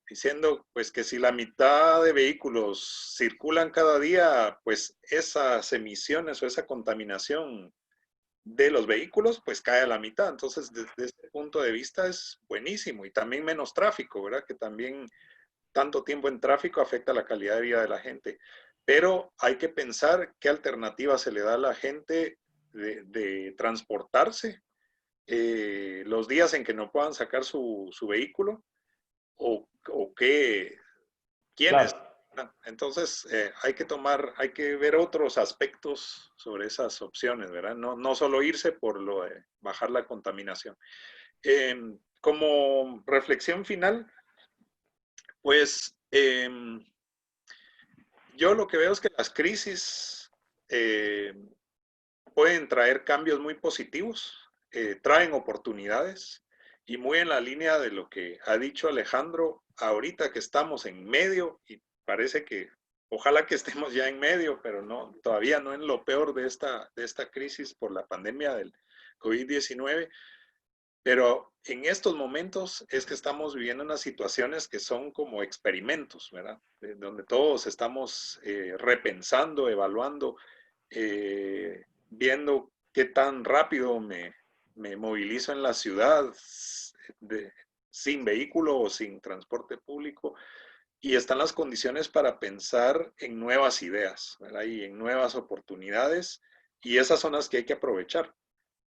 diciendo pues que si la mitad de vehículos circulan cada día, pues esas emisiones o esa contaminación de los vehículos pues cae a la mitad. Entonces, desde este punto de vista es buenísimo. Y también menos tráfico, ¿verdad? Que también tanto tiempo en tráfico afecta la calidad de vida de la gente. Pero hay que pensar qué alternativa se le da a la gente de transportarse los días en que no puedan sacar su vehículo o quiénes. Claro. Entonces, hay que ver otros aspectos sobre esas opciones, ¿verdad? No solo irse por lo de bajar la contaminación. Como reflexión final, pues yo lo que veo es que las crisis pueden traer cambios muy positivos, traen oportunidades y muy en la línea de lo que ha dicho Alejandro, ahorita que estamos en medio y parece que ojalá que estemos ya en medio, pero no, todavía no en lo peor de esta crisis por la pandemia del COVID-19, pero en estos momentos es que estamos viviendo unas situaciones que son como experimentos, ¿verdad? Donde todos estamos repensando, evaluando, viendo qué tan rápido me movilizo en la ciudad sin vehículo o sin transporte público. Y están las condiciones para pensar en nuevas ideas, ¿verdad? Y en nuevas oportunidades. Y esas son las que hay que aprovechar.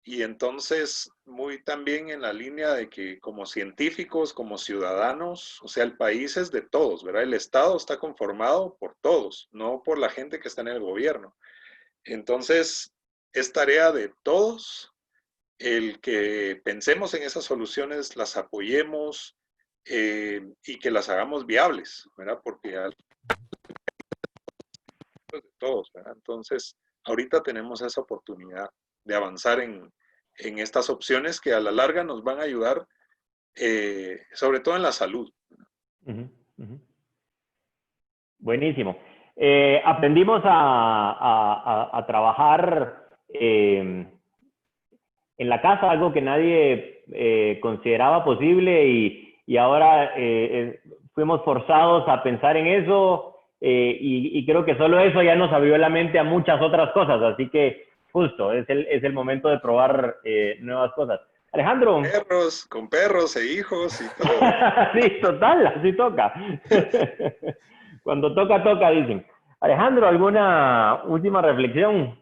Y entonces, muy también en la línea de que como científicos, como ciudadanos, o sea, el país es de todos, ¿verdad? El Estado está conformado por todos, no por la gente que está en el gobierno. Entonces, es tarea de todos el que pensemos en esas soluciones, las apoyemos y que las hagamos viables, ¿verdad? Porque al de todos, ¿verdad? Entonces, ahorita tenemos esa oportunidad de avanzar en estas opciones que a la larga nos van a ayudar, sobre todo en la salud. Uh-huh, uh-huh. Buenísimo. Aprendimos a trabajar en la casa, algo que nadie consideraba posible y ahora fuimos forzados a pensar en eso y creo que solo eso ya nos abrió la mente a muchas otras cosas, así que justo, es el momento de probar nuevas cosas. Alejandro. Con perros e hijos y todo. Sí, total, así toca. Cuando toca, toca, dicen. Alejandro, ¿alguna última reflexión?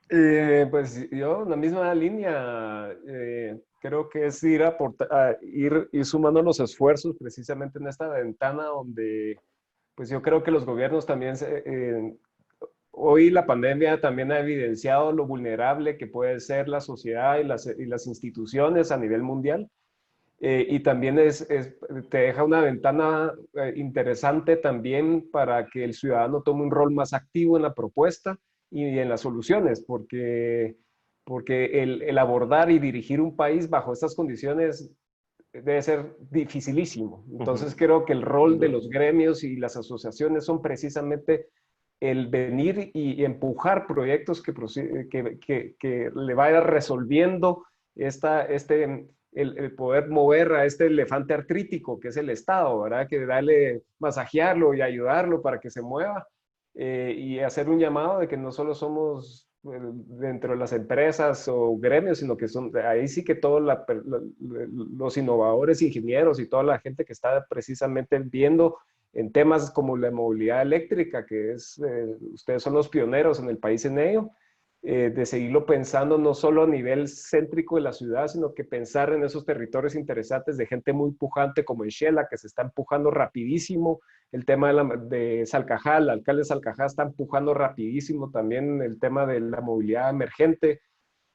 Pues yo, en la misma línea, creo que es ir sumando los esfuerzos precisamente en esta ventana donde, pues yo creo que los gobiernos también, hoy la pandemia también ha evidenciado lo vulnerable que puede ser la sociedad y las instituciones a nivel mundial. Y también te deja una ventana interesante también para que el ciudadano tome un rol más activo en la propuesta y en las soluciones, porque el abordar y dirigir un país bajo estas condiciones debe ser dificilísimo. Entonces creo que el rol de los gremios y las asociaciones son precisamente el venir y empujar proyectos que le vaya resolviendo el poder mover a este elefante artrítico que es el Estado, ¿verdad? Que darle, masajearlo y ayudarlo para que se mueva y hacer un llamado de que no solo somos dentro de las empresas o gremios, sino que ahí sí que todos los innovadores, ingenieros y toda la gente que está precisamente viendo en temas como la movilidad eléctrica, que ustedes son los pioneros en el país en ello, de seguirlo pensando no solo a nivel céntrico de la ciudad, sino que pensar en esos territorios interesantes de gente muy pujante como en Xela, que se está empujando rapidísimo. El tema de Salcajá, el alcalde de Salcajá está empujando rapidísimo también el tema de la movilidad emergente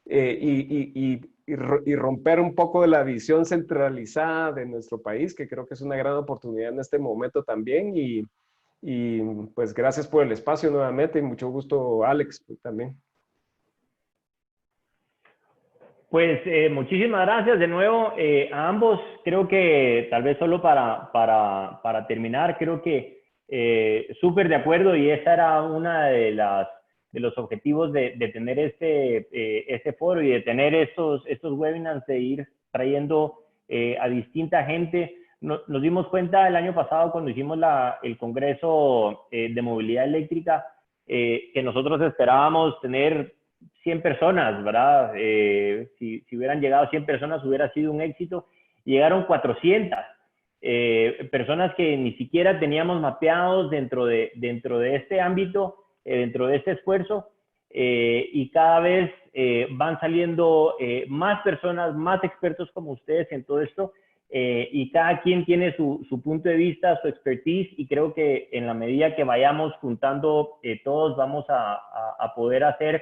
y romper un poco de la visión centralizada de nuestro país, que creo que es una gran oportunidad en este momento también. Y pues gracias por el espacio nuevamente y mucho gusto, Alex, también. Pues muchísimas gracias de nuevo a ambos. Creo que tal vez solo para terminar, creo que súper de acuerdo, y esa era una de los objetivos de tener este foro y de tener estos webinars, de ir trayendo a distinta gente. Nos dimos cuenta el año pasado cuando hicimos el Congreso de Movilidad Eléctrica que nosotros esperábamos tener 100 personas, ¿verdad? Si hubieran llegado 100 personas hubiera sido un éxito. Llegaron 400 personas que ni siquiera teníamos mapeados dentro de este ámbito, dentro de este esfuerzo, y cada vez van saliendo más personas, más expertos como ustedes en todo esto, y cada quien tiene su punto de vista, su expertise, y creo que en la medida que vayamos juntando todos vamos a poder hacer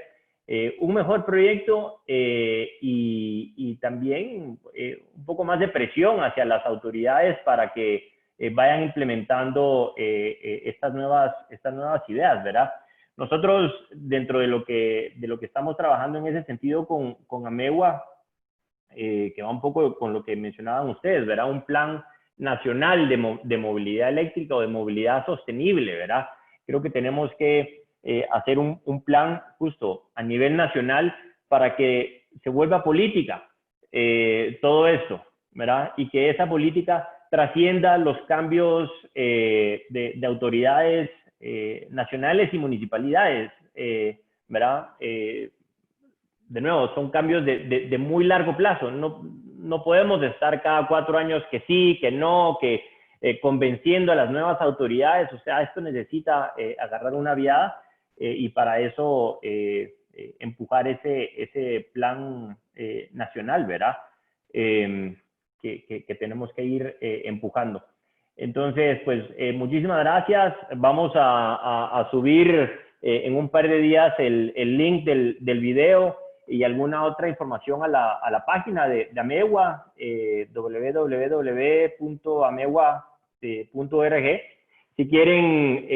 un mejor proyecto y también un poco más de presión hacia las autoridades para que vayan implementando estas nuevas ideas, ¿verdad? Nosotros, dentro de lo que estamos trabajando en ese sentido con Amewa, que va un poco con lo que mencionaban ustedes, ¿verdad? Un plan nacional de movilidad eléctrica o de movilidad sostenible, ¿verdad? Creo que tenemos que hacer un plan justo a nivel nacional para que se vuelva política todo esto, ¿verdad? Y que esa política trascienda los cambios de autoridades nacionales y municipalidades, ¿verdad? De nuevo, son cambios de muy largo plazo. No podemos estar cada 4 años que sí, que no, que convenciendo a las nuevas autoridades. O sea, esto necesita agarrar una viada y para eso empujar ese plan nacional, ¿verdad? Que tenemos que ir empujando. Entonces, pues muchísimas gracias. Vamos a subir en un par de días el link del video y alguna otra información a la página de Amewa, www.amewa.org. Si quieren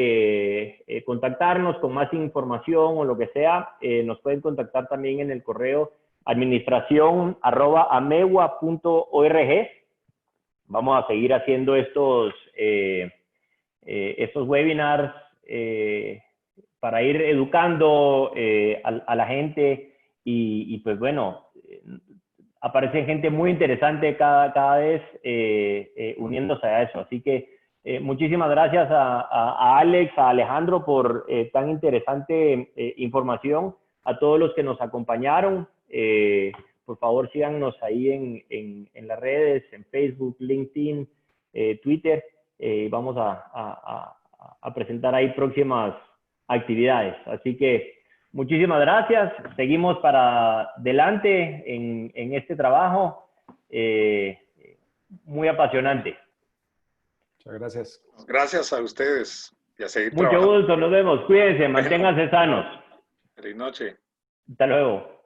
contactarnos con más información o lo que sea, nos pueden contactar también en el correo administración@amewa.org. Vamos a seguir haciendo estos webinars para ir educando a la gente y pues bueno, aparece gente muy interesante cada vez uniéndose a eso. Así que muchísimas gracias a Alex, a Alejandro por tan interesante información, a todos los que nos acompañaron. Por favor, síganos ahí en las redes, en Facebook, LinkedIn, Twitter. Vamos a presentar ahí próximas actividades. Así que muchísimas gracias. Seguimos para adelante en este trabajo muy apasionante. Muchas gracias. Gracias a ustedes y a seguir Mucho trabajando. gusto, nos vemos. Cuídense, manténganse sanos. Feliz noche. Hasta luego.